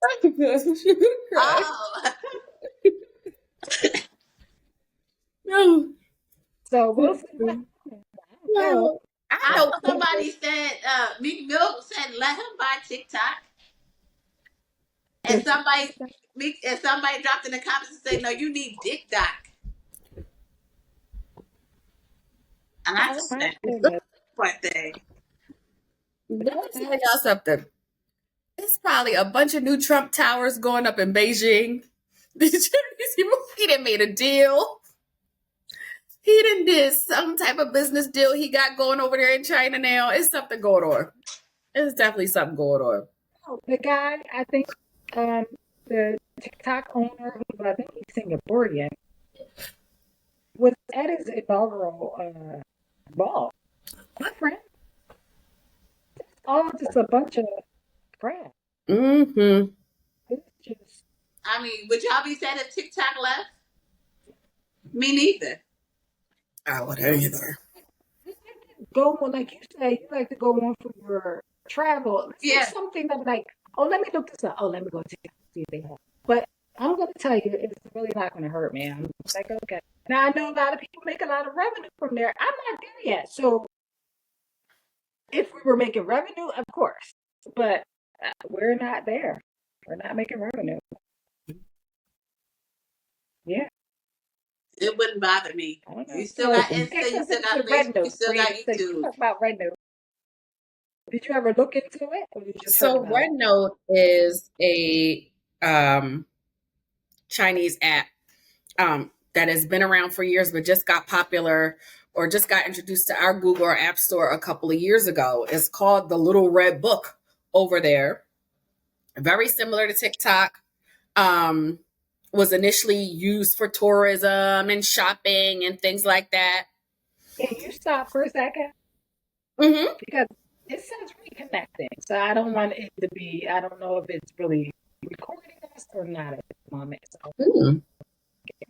Oh.
No.
So we'll see what happens. I don't know.
Well, I
I
know
know somebody said, Meek Mill said, let him buy TikTok. And somebody dropped in the comments and said, no, you need Dick Doc. And I
Oh my
said,
goodness.
what thing?
let me tell y'all something. It's probably a bunch of new Trump towers going up in Beijing. He done made a deal. He done did some type of business deal he got going over there in China now. It's something going on. It's definitely something going on.
Oh, the guy, I think, um, the TikTok owner, who I think he's Singaporean, was at his inaugural ball. My friend, all just a bunch of crap.
Mm-hmm.
It's just
I mean, would y'all be sad if TikTok left? Me neither.
I would either.
go on, like you say, you like to go on for your travel. See
Yeah.
something that like, oh, let me look this up. Oh, let me go TikTok see if they have. But I'm gonna tell you, it's really not gonna hurt me. I'm like, okay. Now I know a lot of people make a lot of revenue from there. I'm not there yet. So if we were making revenue, of course, but we're not there. We're not making revenue.
It wouldn't bother me.
I don't know.
You still
So
got Insta, you
access
still
into
got
Red
Facebook, you
Note,
still got
Brady. So you
YouTube.
talk about Red Note. Did you ever look into it, or you just heard
So
about it?
RedNote is a Chinese app that has been around for years, but just got popular or just got introduced to our Google or App Store a couple of years ago. It's called the Little Red Book over there. Very similar to TikTok. Um, was initially used for tourism and shopping and things like that.
Can you stop for a second?
Mm-hmm.
Because it says reconnecting. So I don't want it to be, I don't know if it's really recording us or not at the moment. So
Mm.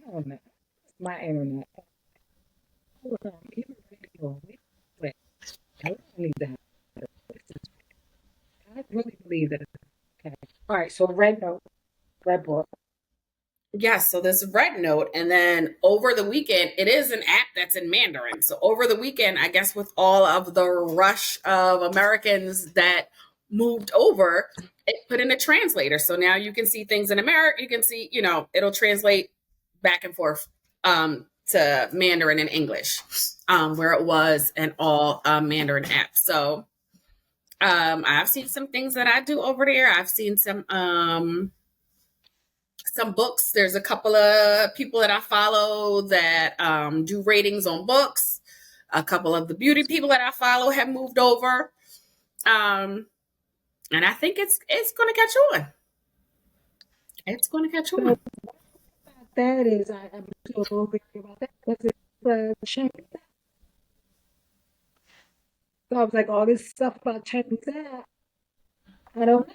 I don't know. It's my internet. Hold on. Even radio. Wait. I don't need that. I really believe that it's okay. All right. So Red Note, Red Book.
Yes, so this Red Note, and then over the weekend, it is an app that's in Mandarin. So over the weekend, I guess with all of the rush of Americans that moved over, it put in a translator. So now you can see things in America. You can see, it'll translate back and forth to Mandarin and English, where it was an all Mandarin app. So I've seen some things that I do over there. I've seen some books. There's a couple of people that I follow that do ratings on books. A couple of the beauty people that I follow have moved over, and I think it's going to catch on. It's going to catch
So
on.
that is, I'm still a little bit about that because it's Chinese. So I was like, all this stuff about Chinese app. I don't know.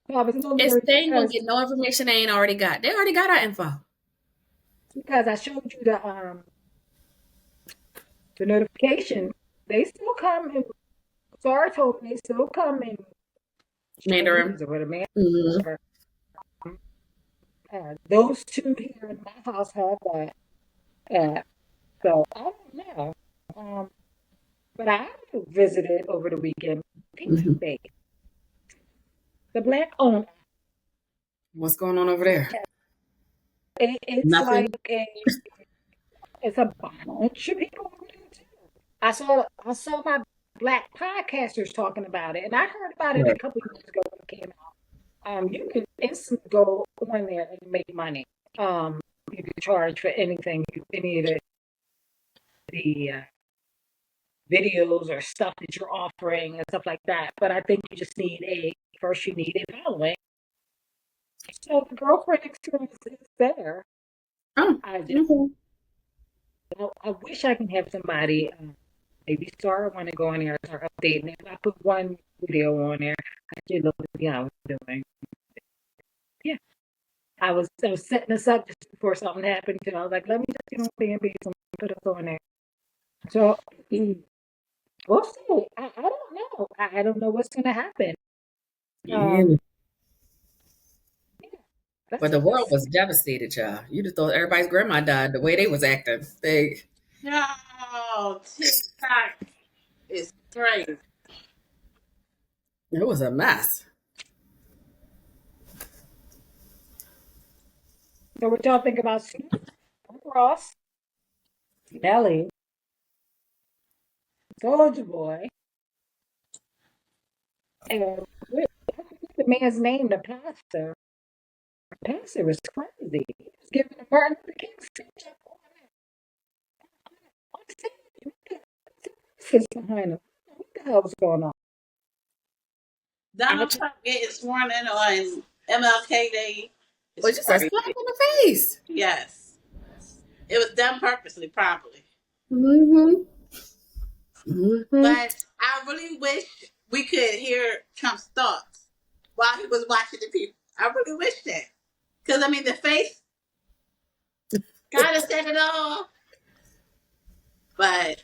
So I was a little
It's
nervous
they ain't gonna get no information they ain't already got. They already got our info.
because I showed you the notification. They still come in. Sarah told me they still come in
Mandarin.
Chinese or whatever.
Mm-hmm.
Those two here in my house have that app. So I don't know. Um, but I visited over the weekend. Pizza
Mm-hmm.
Bake, the black owned.
What's going on over there?
It's like
Nothing.
it's a bunch of people over there too. I saw my black podcasters talking about it, and I heard about it a
Right.
couple of years ago when it came out. You can instantly go on there and make money. You can charge for anything, any of the videos or stuff that you're offering and stuff like that. But I think you just need first you need a following. So the girlfriend experience is there.
Oh.
I just
Okay.
I wish I can have somebody maybe Star want to go in there and start updating it. I put one video on there. I should look at what I was doing. Yeah. I was setting us up just before something happened. I was like, let me just and put us on there. So we'll see. I don't know. I don't know what's gonna happen. Um
Yeah.
yeah,
But
let's
the world
just
was devastated, y'all. You just thought everybody's grandma died the way they was acting.
No, TikTok is crazy.
It was a mess.
so what y'all think about Snoop, Ross, Nelly, Soldier Boy, and the man's name, the pastor. The pastor was crazy. He was giving a Martin Luther King speech up on stage. What's behind him? What the hell was going on? I
Donald Trump getting sworn in on MLK Day is
Well, just a slap
crazy.
in the face.
Yes. It was done purposely, probably.
Mm-hmm. Mm-hmm.
But I really wish we could hear Trump's thoughts while he was watching the people. I really wish that. Because, I mean, the face kind of said it all. But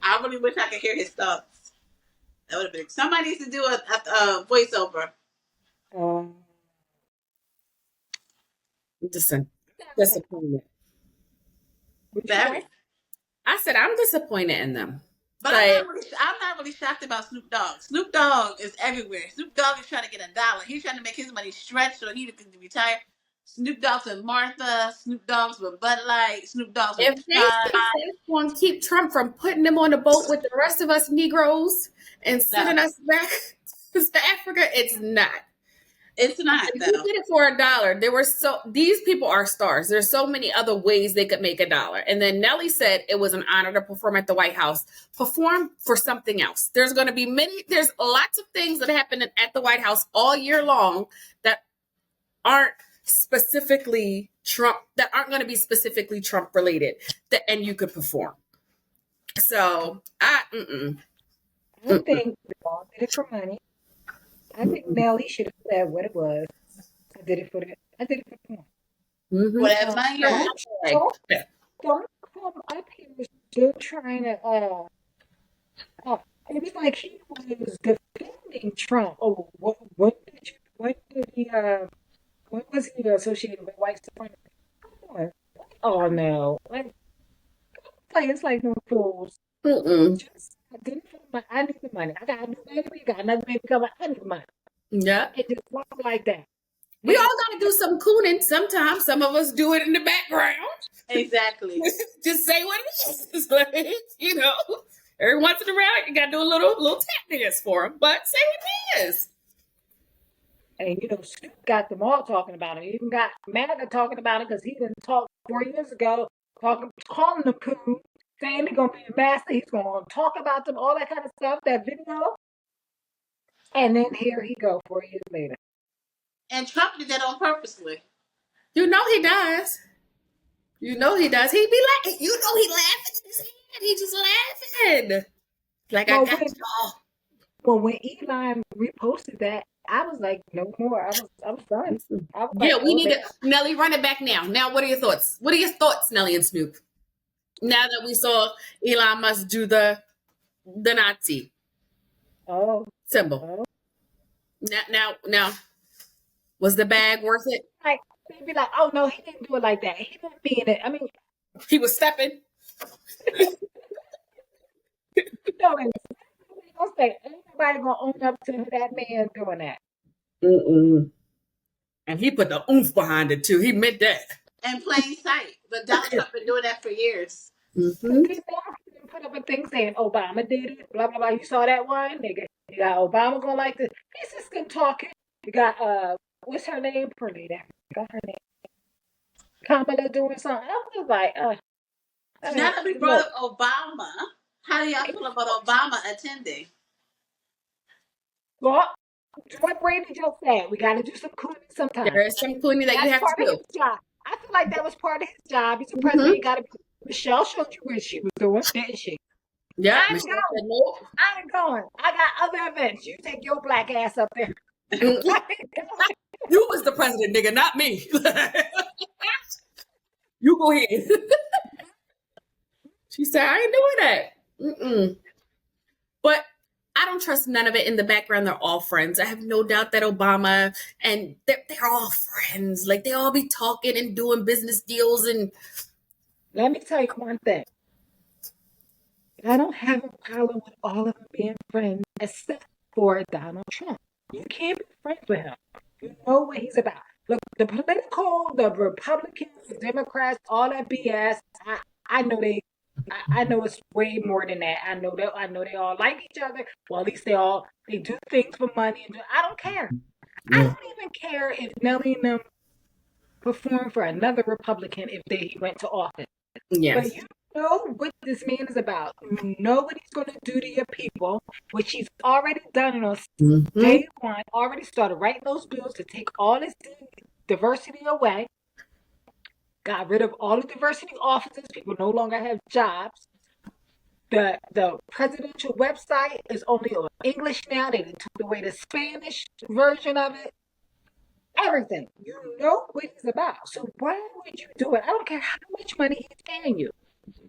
I really wish I could hear his thoughts. That would have been. Somebody needs to do a voiceover.
um,
Disappointed.
what you say?
Very.
I said I'm disappointed in them.
But
Like,
I'm not really shocked about Snoop Dogg. Snoop Dogg is everywhere. Snoop Dogg is trying to get $1. He's trying to make his money stretch so he can retire. Snoop Dogg's with Martha, Snoop Dogg's with Bud Light, Snoop Dogg's with
If they
Sean.
think they're going to keep Trump from putting them on the boat with the rest of us Negroes and
No,
sending us back to Africa, it's not.
it's not
If you
though.
did it for $1, these people are stars. There's so many other ways they could make $1. And then Nelly said it was an honor to perform at the White House. Perform for something else. There's lots of things that happen at the White House all year long that aren't specifically Trump, that aren't going to be specifically Trump related, and you could perform. So
I think they all did it for money. I think Nelly should have said what it was. I did it for the money.
Whatever money you got.
Don't come up here still trying to it was like he was defending Trump. Oh, what was he associated with white supremacy? Oh no. It's like no fools. Just I did it for the money. I need the money. I got a new baby, you got another baby coming, I need the money.
Yeah.
It just walk like that.
We all got to do some cooning sometimes. Some of us do it in the background.
Exactly.
Just say what it is. It's like, every once in a while, you got to do a little tap dance for them. But say what it is.
And Snoop got them all talking about him. He even got MAGA talking about it because he didn't talk 4 years ago, calling them coon, saying he's going to be a master. He's going to talk about them, all that kind of stuff, that video. And then here he go 4 years later.
And Trump did that on purposely.
You know he does. He be like, he laughing in his head. He just laughing. Like, I got y'all.
Well, when Elon reposted that, I was like, no more. I was done.
We need to, Nelly, run it back now. Now, what are your thoughts? What are your thoughts, Nelly and Snoop? Now that we saw Elon Musk do the Nazi symbol. Now, was the bag worth it?
Like, they'd be like, oh no, he didn't do it like that. He didn't mean it. I mean,
he was stepping.
I'll say everybody gonna own up to that man doing that.
And he put the oomph behind it too. He meant that.
In plain sight. But Donald Trump been doing that for years.
Put up a thing saying Obama did it, blah blah blah. You saw that one, nigga. You got Obama going like this. He's just good talking. You got what's her name? Pretty that. Got her name. Kamala doing something. I was like,
now that we brought up Obama, how do y'all feel about Obama attending?
Well, what Brady just said, we got to do some cooning sometimes.
There is some cooning that you have to do.
I feel like that was part of his job. He's a president. You got to. Michelle showed you what she was doing, didn't she?
Yeah,
I ain't going. I got other events. You take your black ass up there.
You was the president, nigga, not me. You go ahead. She said, I ain't doing that. But I don't trust none of it in the background. They're all friends. I have no doubt that Obama and they're all friends. Like, they all be talking and doing business deals. And
let me tell you one thing. I don't have a problem with all of them being friends except for Donald Trump. You can't be friends with him. You know what he's about. Look, the Republicans, the Democrats, all that BS, I know I know it's way more than that. I know they all like each other. Well, at least they do things for money. I don't care. I don't even care if Nelly and them perform for another Republican if they went to office.
Yes.
But you know what this man is about. You know what he's going to do to your people, which he's already done on day one. Already started writing those bills to take all this diversity away. Got rid of all the diversity offices. People no longer have jobs. The presidential website is only on English now. They took away the Spanish version of it. Everything. You know what he's about. So why would you do it? I don't care how much money he's paying you.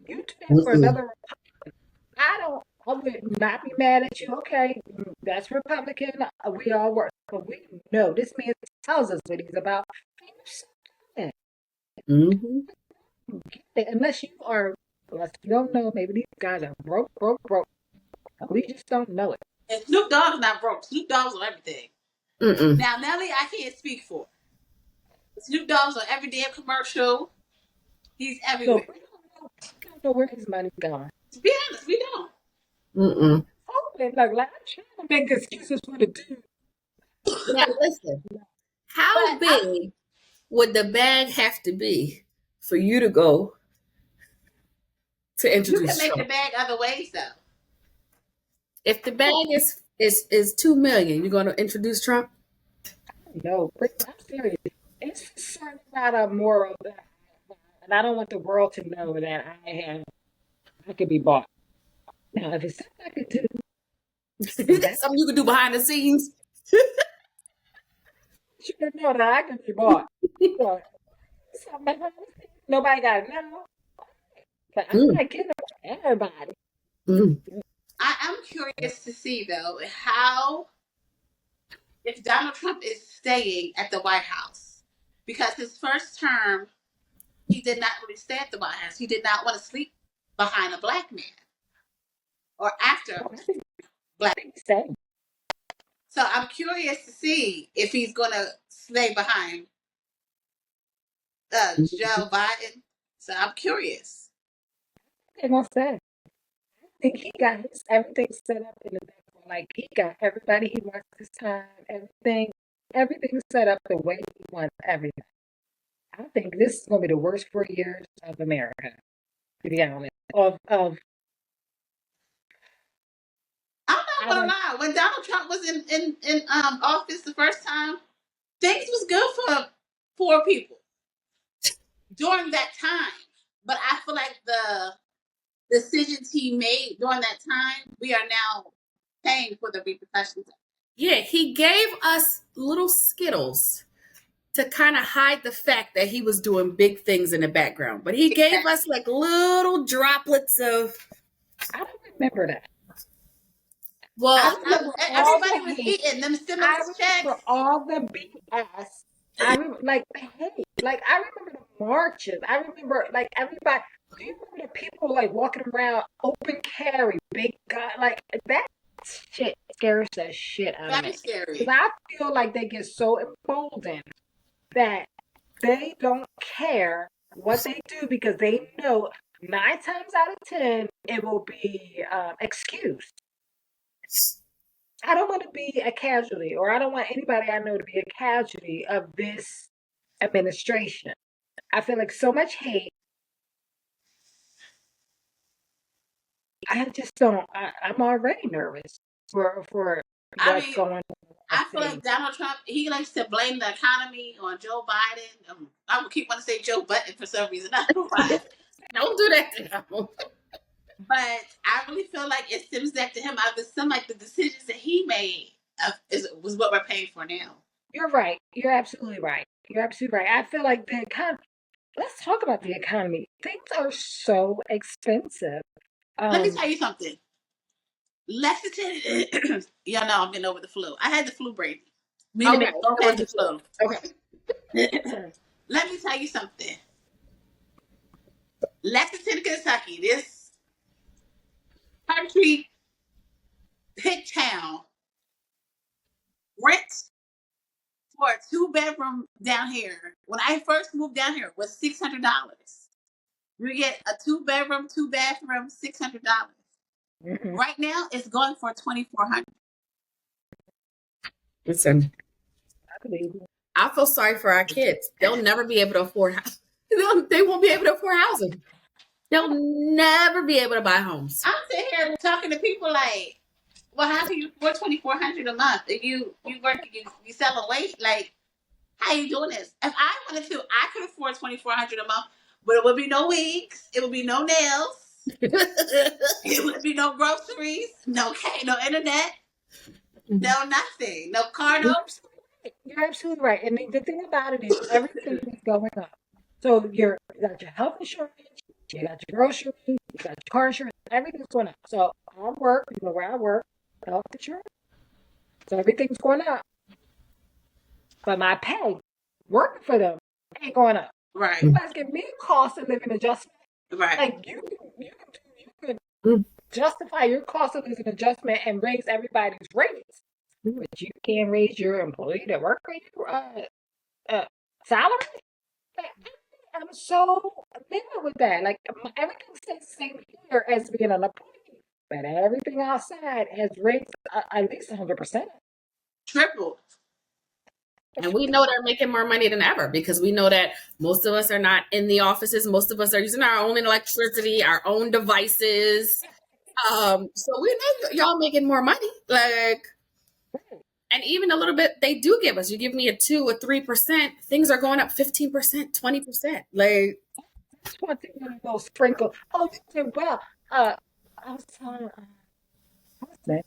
You do that for another Republican. I would not be mad at you. Okay, that's Republican. We all work. But we know this man tells us what he's about. Unless you don't know, maybe these guys are broke. We just don't know it.
And Snoop Dogg's not broke. Snoop Dogg's on everything. Now, Nelly, I can't speak for. Snoop Dogg's on every damn commercial. He's
So
everywhere.
we don't know where his money's going.
To be honest, we don't.
Mm-mm.
Hoping, like I'm trying to make excuses for the dude.
Now listen, how
But I,
big would the bag have to be for you to go to
you can
introduce
make the
Trump?
bag other ways though.
If the bag is 2 million, you're going to introduce Trump?
No, I'm serious. It's a certain amount of moral that I have, and I don't want the world to know that I could be bought. Now, if it's something I could do, that
That's something you can do behind the scenes.
you should know that I could be bought. So, something nobody got to know. But I'm
Mm,
not kidding about everybody.
mm.
I am curious to see though how if Donald Trump is staying at the White House because his first term he did not really stay at the White House. He did not want to sleep behind a black man or after a
I think
black.
he's staying.
So I'm curious to see if he's going to stay behind Joe Biden. So I'm curious.
They're gonna stay. I think he got his everything set up in the back. Like he got everybody he wants this time. Everything's set up the way he wants everything. I think this is gonna be the worst 4 years of America. To be honest,
I'm
I
not gonna
don't.
lie. When Donald Trump was in office the first time, things was good for poor people during that time. But I feel like the decisions he made during that time, we are now paying for the repercussions.
Yeah, he gave us little skittles to kind of hide the fact that he was doing big things in the background. But he gave us like little droplets of,
I don't remember that. I
well,
remember all
Everybody
the
was
hate.
eating them
I
stimulus
remember
checks.
all the BS. Like the hate. Like I remember the marches. I remember like everybody. Do you remember the people like walking around open carry, big gun? Like that shit scares the shit out of
Very
me. Because
scary.
I feel like they get so emboldened that they don't care what they do because they know 9 times out of 10 it will be excused. I don't want to be a casualty, or I don't want anybody I know to be a casualty of this administration. I feel like so much hate. I just don't. I'm already nervous for
I
what's
mean,
going on. I
I feel
see.
like Donald Trump, he likes to blame the economy on Joe Biden. I would keep wanting to say Joe Button for some reason. I don't know why.
don't do that to him.
But I really feel like it stems back to him. I just feel like the decisions that he made was what we're paying for now.
You're right. You're absolutely right. You're absolutely right. I feel like the economy. Let's talk about the economy. Things are so expensive.
Let me
Um,
tell you something. Lexington, y'all know I'm getting over the flu. I had the flu, Brady. Me and the
Okay,
baby both
it was
had
the
the flu.
okay.
Let me tell you something. Lexington, Kentucky, this country pit town, rent for a 2 bedroom down here. When I first moved down here, was $600. You get a 2 bedroom, 2 bathroom, $600.
mhm.
Right now, it's going for 2,400.
Listen,
I believe you.
I feel sorry for our kids. They'll never be able to afford they won't be able to afford housing. They'll never be able to buy homes.
I'm sitting here talking to people like, well, how do you afford 2,400 a month? If you work, you sell a weight, like how you doing this? If I wanted to, I could afford 2,400 a month, but it would be no wigs, it would be no nails, it would be no groceries, no internet, no nothing, no car
You're
notes.
absolutely right. You're absolutely right. And the thing about it is everything is going up. So you got your health insurance, you got your groceries, you got your car insurance, everything's going up. So I work, you know where I work, health insurance. So everything's going up. But my pay, working for them, ain't going up.
Right,
You guys give me a cost of living adjustment.
right.
Like you can justify your cost of living adjustment and raise everybody's rates. But you can't raise your employee that work for you. salary. Like, I'm so living with that. Like everything stays the same here as being an employee, but everything outside has raised at least 100%.
Triple.
And we know they're making more money than ever because we know that most of us are not in the offices. Most of us are using our own electricity, our own devices. So we know y'all making more money. Like, and even a little bit they do give us. You give me a 2 or 3%, things are going up 15%, 20%. Like,
Just want to get a little sprinkle. Oh, well, I was telling, what's that?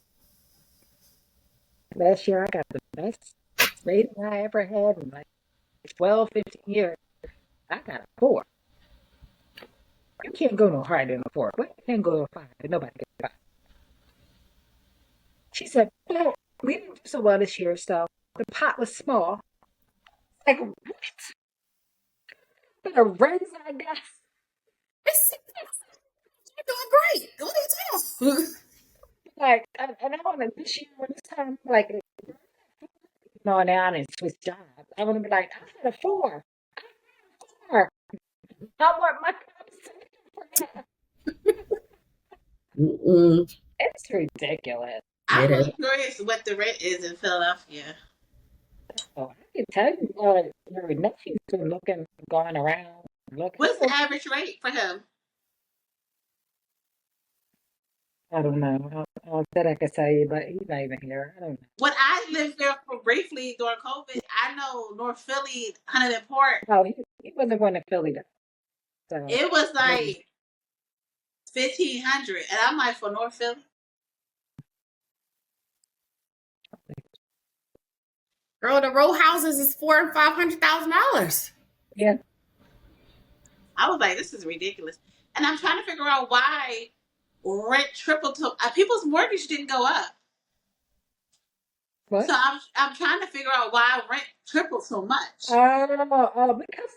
Last year I got the best rating I ever had in like 12, 15 years. I got a 4. You can't go no higher than a 4, but you can go to a 5, and nobody gets a 5. She said, well, we didn't do so well this year, so the pot was small. Like, what? What a raise I got.
it's, you're doing great. What are you talking?
Like, and I want to, this year, when it's time, like, no, now I didn't switch jobs. I want to be like, I had a 4. 4. I want my compensation for that.
Mm-mm.
It's ridiculous.
It
I'm
is.
really curious what the rent is in Philadelphia.
Oh, I can tell you, your nephew's been looking, going around, looking.
What's the average rate for him?
I don't know. I said I could tell you, but he's not even here. I don't know.
When I lived there for briefly during COVID, I know North Philly, Huntington Park,
Oh, he wasn't going to Philly though. So
it was
maybe.
like 1,500, and I'm like, for North Philly.
Girl, the row houses is $400,000 and $500,000.
Yeah.
I was like, this is ridiculous, and I'm trying to figure out why rent tripled to people's mortgage didn't go up.
What?
So I'm trying to figure out why rent tripled so much.
Because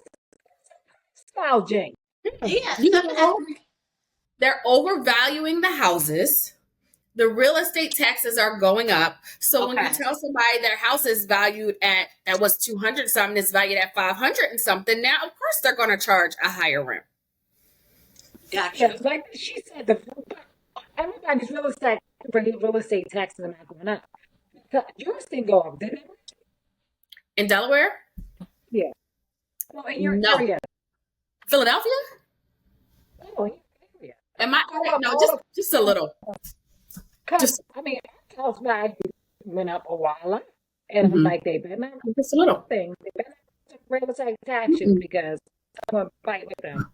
nostalgia.
Yeah,
You
something has
know,
to be.
they're overvaluing the houses. The real estate taxes are going up. So when you
Okay,
tell somebody their house is valued at that was 200 something, it's valued at 500 and something, now of course they're going to charge a higher rent.
gotcha.
Yeah, like she said, everybody's real estate taxes are not going up. Yours didn't go up, did it?
In Delaware?
Yeah. Well, in your
No.
area.
Philadelphia?
Oh, in your area.
Am I
Go
right?
up
No,
all
just a little.
because
Just
I mean, house value went up a while, and I'm
mhm.
like, they better not
Just a little.
things. They better not real estate taxes
Mm-mm.
because I'm gonna fight with them.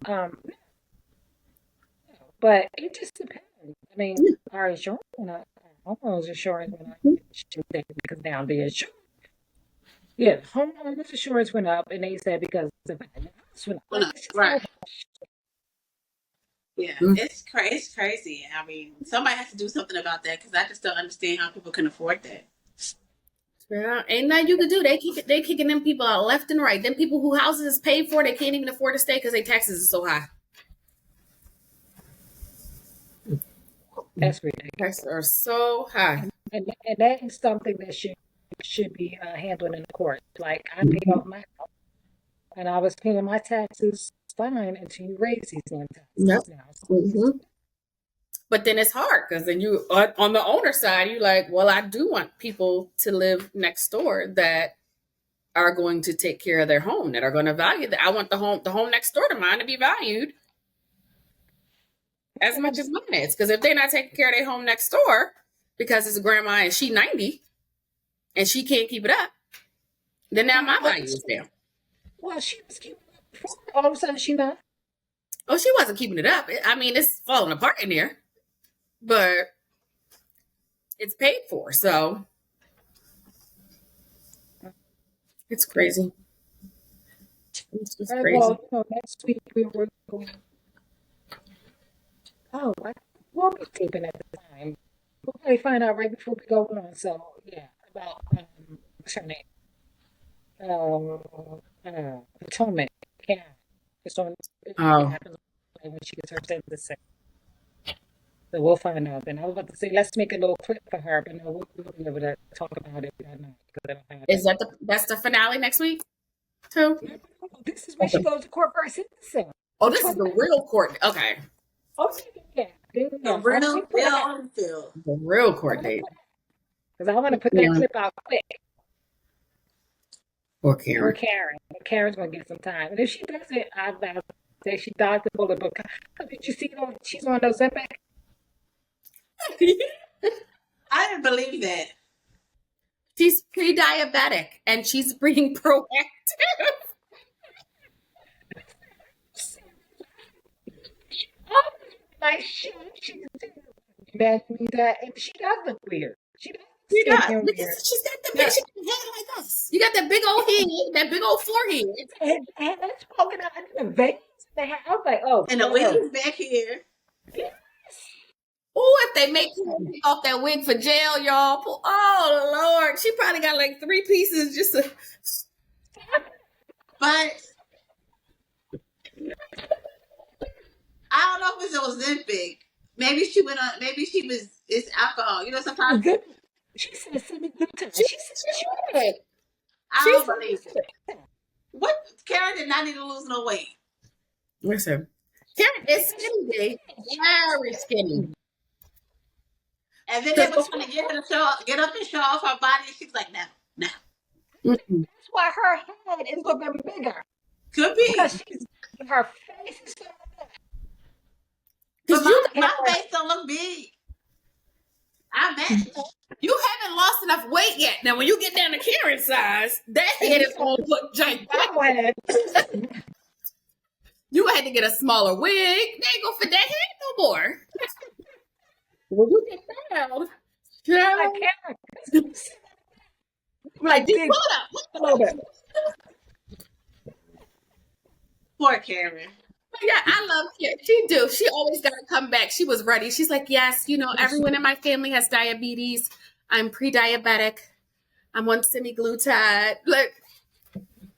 But it just depends. I mean, our insurance went up. Our homeowners insurance went up. Because now the insurance, yeah, homeowners insurance went up, and they said because the value of the house went up.
Well, no,
Like, it's just
right.
so
Yeah,
Mm.
it's crazy. I mean, somebody has to do something about that because I just don't understand how people can afford that.
Yeah, ain't nothing you could do. They kicking them people out left and right. Them people who houses is paid for, they can't even afford to stay because their taxes are so high.
that's ridiculous.
Taxes are so high.
And that is something that should be handled in the court. Like I paid
Mhm.
off my house, and I was paying my taxes fine until you raise these damn
Yep.
taxes now. So
Hmm. But then it's hard because then you on the owner side, you like, well, I do want people to live next door that are going to take care of their home, that are going to value that. I want the home next door to mine to be valued as much as mine is. Because if they're not taking care of their home next door because it's a grandma and she 90 and she can't keep it up, then now my value is down.
well, she was keeping it before. All of a sudden, she not.
Oh, she wasn't keeping it up. I mean, it's falling apart in there, but it's paid for. So it's crazy. It's just
Right,
crazy.
well, next week we were going. Oh, I will be taping at the time. We'll probably find out right before we go on. So yeah, about what's her name? Atonement. Yeah, it's on. It
Oh,
happens when she gets her sentence. So we'll find out. And I was about to say, let's make a little clip for her, but no, we'll be able to talk about it that night because I don't have
is
it.
that's the finale next week? Who?
This is when she goes to court for her sentencing.
Oh, this is the real court. Okay.
Oh, yeah.
The
I
real
think
Bill Holyfield.
The real court date.
because I want to put that
Yeah.
clip out quick
Or
for
Karen.
Karen. Karen's going to get some time. And if she doesn't, I'll say she dodged the bullet. But did you see that she's on those Ozempic?
I didn't believe that.
She's pre-diabetic and she's being proactive.
Like she's imagine that, and she does look weird. She does
She
skin
does.
him weird.
Because she's got the big, she got a head like us. You got that big old head, that big old forehead.
And that's poking out in the veins. I was like, oh,
And the wig is back here.
Oh, if they make her take off that wig for jail, y'all. Oh Lord, she probably got like 3 pieces just to.
But I don't know if it was Ozempic. Maybe she went on. Maybe she was. It's alcohol. You know, sometimes
she said semi-gluten.
She said
I don't believe it. What? Karen did not need to lose no weight.
Listen, Karen is skinny, very skinny.
And then they were trying to get her to get up and show off her body. And she's like, no.
Mm-mm.
That's why her head is looking bigger.
Could be.
Because her face is so
big. But my face don't look big. I bet.
You haven't lost enough weight yet. Now, when you get down to Karen's size, that head is going to look gigantic. You had to get a smaller wig. They ain't going to fit that head no more. When you get down, like, dude, hold up.
Poor Karen.
Yeah, I love Karen. She do. She always got to come back. She was ready. She's like, yes, everyone in my family has diabetes. I'm pre-diabetic. I'm on semi-glutide. Look.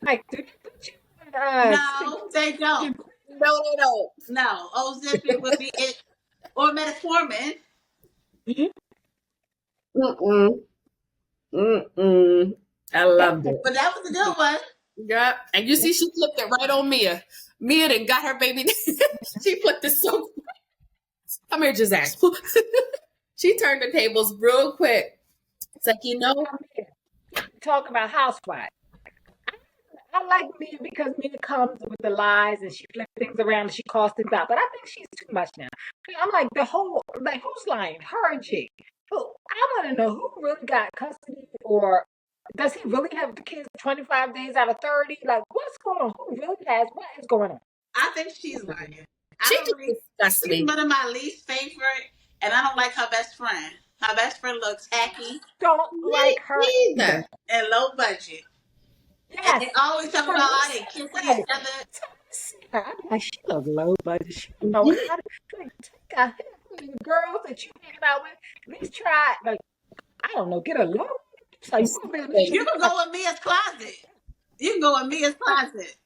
No, they don't.
No, they don't.
No, Ozempic would be it. Or metformin.
I loved it.
But that was a good one.
Yep. And you see, she flipped it right on Mia. Mia then got her baby. She flipped it so quick. Come here, Giselle. She turned the tables real quick. It's like,
talk about housewives. I like Mia because Mia comes with the lies and she flips things around and she calls things out. But I think she's too much now. I'm like, who's lying? Her or G? I want to know who really got custody, or does he really have the kids 25 days out of 30? Like, what's going on? Who really has? What is going on?
I think she's lying.
She's
one of my least favorite, and I don't like her best friend. Her best friend looks hacky.
Don't like her either.
And low budget.
Yes.
And they always talk about how they kiss each other.
I'm like, she look low budget. She don't know how to take a the girls that you hanging out with. At least try, like, I don't know, get a loan. So
you can go in Mia's closet. You can go in Mia's closet.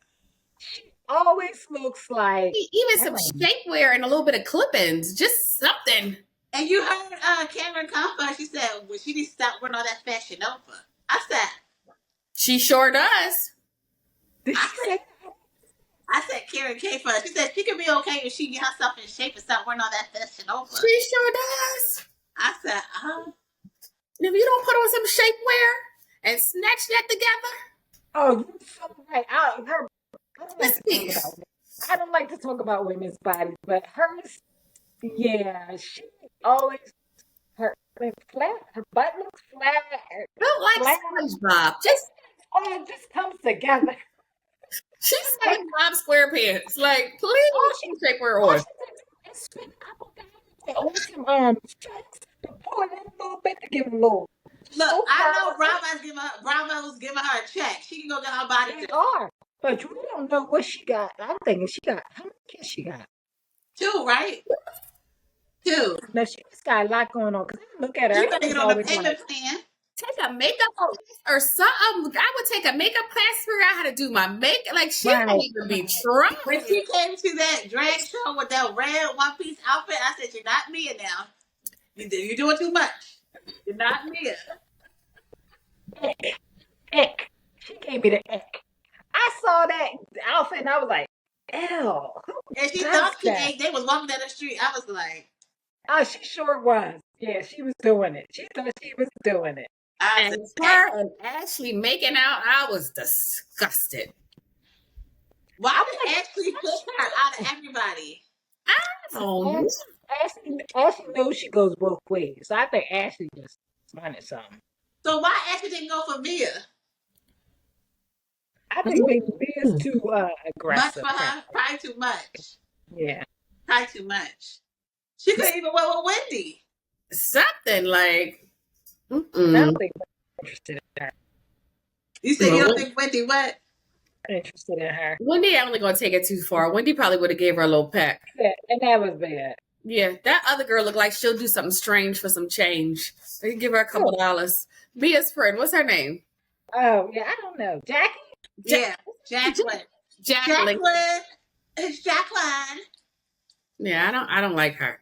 She always looks like
even some shapewear and a little bit of clip-ins, just something.
And you heard Cameron Comfort. She said, well, she needs to stop wearing all that Fashion Nova. I said,
she sure does.
I said Karen K for her. She said she could be okay if she get herself in shape and stop wearing all that Fashion Nova.
She sure does.
I said,
if you don't put on some shapewear and snatch that together.
Oh, you're so right. I don't like to talk about women's bodies, but hers, yeah, she always her butt looks flat.
Don't like SpongeBob.
It just comes together.
She's like Bob SquarePants. Like, please, she shapewear on.
Spend a couple dollars on some strikes to pull in a little bit to give a little.
Look, I know Bravo's giving her a check. She can go get her body.
They are, but you don't know what she got. I'm thinking she got how many kids she got?
2, right? 2.
Now she just got a lot going on. Cause I look at her.
You better get on the payment plan.
Take a makeup class or something. I would take a makeup class, figure out how to do my makeup. Like, she don't even be trying.
When she came to that drag show with that red one-piece outfit, I said, you're not Mia now. You're doing too much. You're not Mia.
Ick. She gave me the ick. I outfit, and I was like, ew, who
And she
does
thought she
that?
ate. They was walking down the street. I was like,
Oh, she sure was. Yeah, she was doing it. She thought she was doing it.
I was
And her and Ashley making out, I was disgusted.
why did Ashley pick her out of everybody?
Oh,
Ashley knows she goes both ways. So I think Ashley just wanted something.
So why Ashley didn't go for Mia?
I think maybe Mia's too
Much
aggressive.
for her? Probably too much.
Yeah.
Probably too much. She couldn't even went with Wendy.
something like.
I don't think I'm interested in her.
You said you don't think Wendy what?
I'm interested in her.
Wendy only gonna take it too far. Wendy probably would have gave her a little peck.
Yeah, and that was bad.
Yeah, that other girl looked like she'll do something strange for some change. They can give her a couple dollars. Mia's friend, what's her name?
Oh, yeah, I don't know. Jackie?
Yeah, Jacqueline.
Jacqueline.
It's Jacqueline.
Yeah, I don't like her.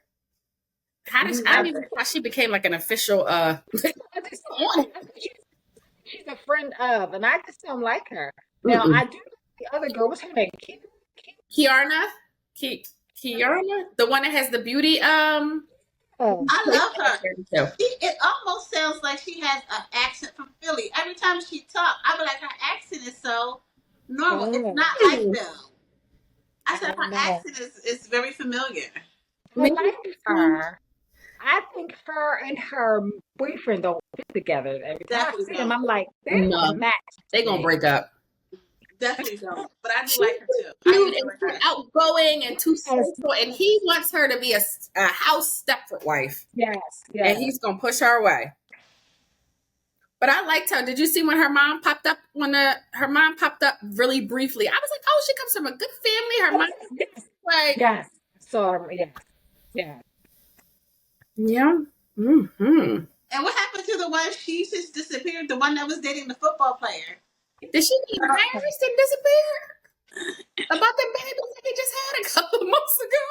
I don't even know how she became like an official
I just she's a friend of, and I just don't like her. Now, I do like the other girl. What's her name?
Kiarna? Kiarna? The one that has the beauty
Oh,
I love her. It almost sounds like she has an accent from Philly. Every time she talks, I be like, her accent is so normal. It's not like them. I said her accent is very familiar.
I like her. I think her and her boyfriend don't fit together. Every time I see them, I'm like, they're gonna match.
They're gonna break up.
Definitely don't. But I do like her too.
Cute and too outgoing and too social, and he wants her to be a house Stepford wife.
Yes.
And he's gonna push her away. But I liked her. Did you see when her mom popped up? Her mom popped up really briefly, I was like, oh, she comes from a good family. Her mom, like,
yes. So yeah.
Mm-hmm.
And what happened to the one she just disappeared? The one that was dating the football player.
Did she get married and disappear? About the babies that they just had a couple of months ago?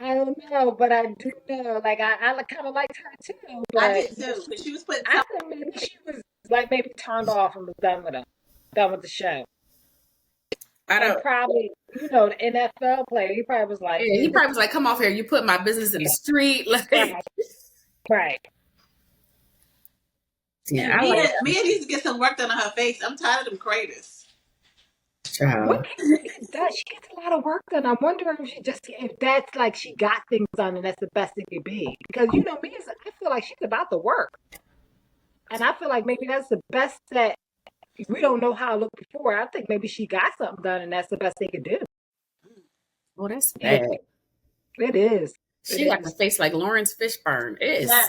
I don't know, but I do know. Like I kind of liked her too. But
I did too, but she was putting.
I think maybe she was like maybe turned off and was done with the show.
I don't.
And probably, the NFL player. He probably was like,
yeah, he probably was like, "Come off here! You put my business in the street." Like,
right.
Yeah, Mia needs to get some work done on her face. I'm tired of them craters.
What she gets a lot of work done. I'm wondering if that's like she got things done and that's the best it could be. Because Mia, I feel like she's about to work, and I feel like maybe that's the best that we don't know how it looked before. I think maybe she got something done and that's the best they could do.
Oh, that's bad.
It is.
She got the face like Lawrence Fishburne. It is. Yeah.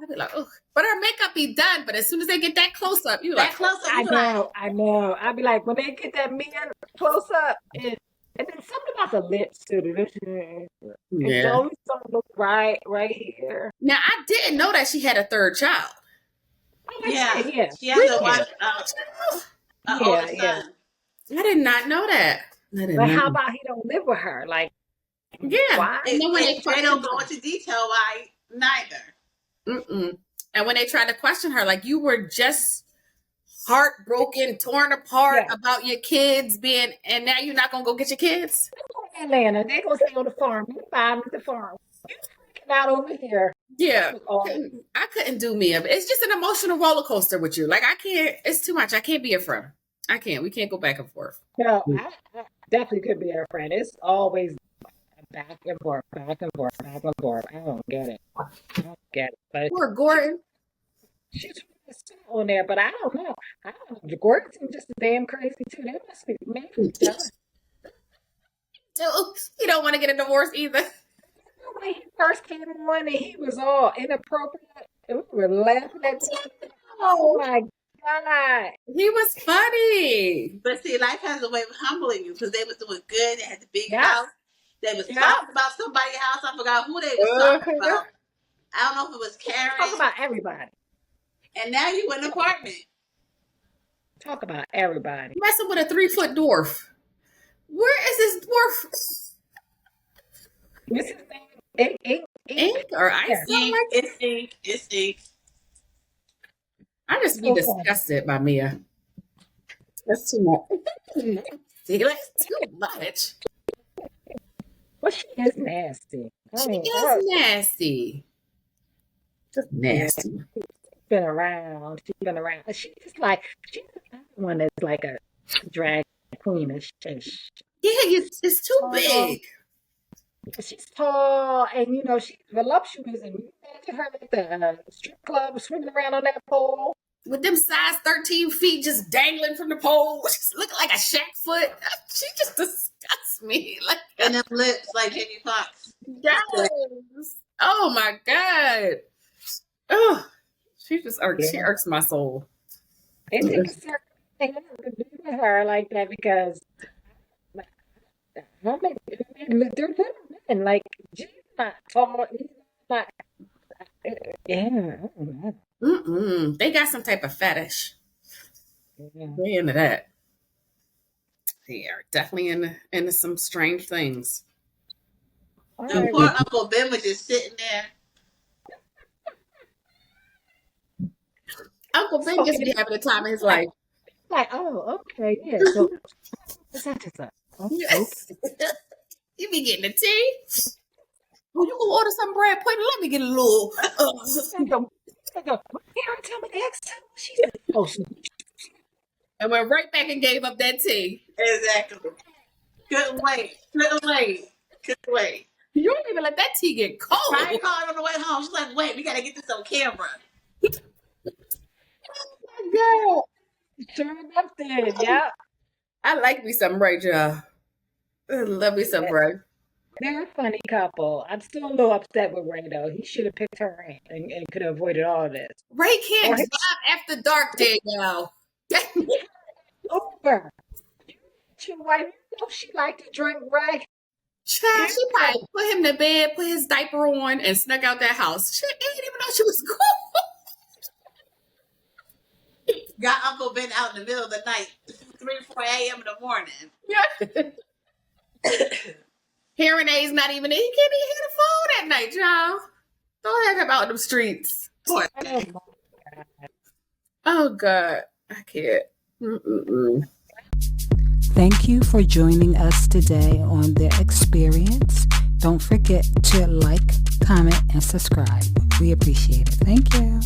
I'd be like, oh, but her makeup be done. But as soon as they get that close up, you like,
I know. I'd be like, when they get that Mia close up, and then something about the lips too. It's always something look right here.
Now I didn't know that she had a third child.
Yeah. She has a wife.
Yeah. I did not know that.
But how about he don't live with her? Like, why?
And then when they don't go into detail why neither.
And when they tried to question her, like, you were just heartbroken, torn apart about your kids being, and now you're not gonna go get your kids?
In Atlanta, they're gonna stay on the farm. You find the farm. You freaking out over here.
Yeah, I couldn't do Mia. It's just an emotional roller coaster with you. Like, I can't. It's too much. I can't be a friend. I can't. We can't go back and forth.
No, I definitely could be her friend. It's always back and forth. I don't get it. But
poor Gordon.
She's on there, but I don't know. Gordon seems just damn crazy too. They must be made for each other.
He don't want to get a divorce either.
When he first came on and he was all inappropriate, and we were laughing at him. Oh my God.
He was funny.
But see, life has a way of humbling you because they was doing good. They had the big house. They was talking about somebody's house. I forgot who they was talking about. I don't know if it was Karen.
Talk about everybody.
And now you in an apartment.
Talk about everybody.
Messing with a 3-foot dwarf. Where is this dwarf?
What's his name?
Ink or ice?
It's ink.
I just be disgusted by Mia. That's too much. nasty. Like, it's too much.
Well, she is nasty. I
She
mean,
is nasty. Just nasty.
Yeah, she's been around. She's been around. She's another one that's like a drag queen.
Yeah, it's too
Tall.
big.
She's tall, and she's voluptuous. And you imagine her at the strip club swinging around on that pole.
With them size 13 feet just dangling from the pole. She's looking like a Shaq foot. She just disgusts me. Like,
And them lips like Jamie Foxx.
yes. Oh my God. Oh, she
Yeah.
irks my soul.
It takes a certain thing to do with her like that because they're little men. Like, she's not tall. He's not. Yeah, I don't know.
They got some type of fetish.
Yeah.
They into that. They are definitely into some strange things.
All
And
right.
poor Uncle Ben was just sitting there.
Uncle Ben
So
just be having the time of his life.
like, oh, okay, yeah. So what's that just up? Oh,
Yes. You be getting the tea. Oh, you gonna order some bread pudding? Let me get a little.
Karen, tell me the next time she said, oh,
And went right back and gave up that tea.
Exactly. Couldn't wait. Couldn't wait.
You don't even let that tea get cold.
I called on the way home. She's like, wait, we got to get this on camera.
Girl,
sure enough did, yeah.
I like me some Ray, y'all. I love me some Ray.
They're a funny couple. I'm still a little upset with Ray, though. He should have picked her and could have avoided all this.
Ray can't
Or his
drive after dark, Danielle.
Uber. Your wife, she liked to drink, Ray.
Child, she probably put him to bed, put his diaper on, and snuck out that house. She didn't even know she was cool.
Got Uncle Ben out in the middle of the night, 3, 4 a.m. in the morning.
Yeah. Hearing aids not even in. He can't even hear the phone at night, y'all. Don't have him out in the streets.
Poor
Oh,
thing.
my God.
Oh, God. I can't. Mm-mm-mm.
Thank you for joining us today on The Experience. Don't forget to like, comment, and subscribe. We appreciate it. Thank you.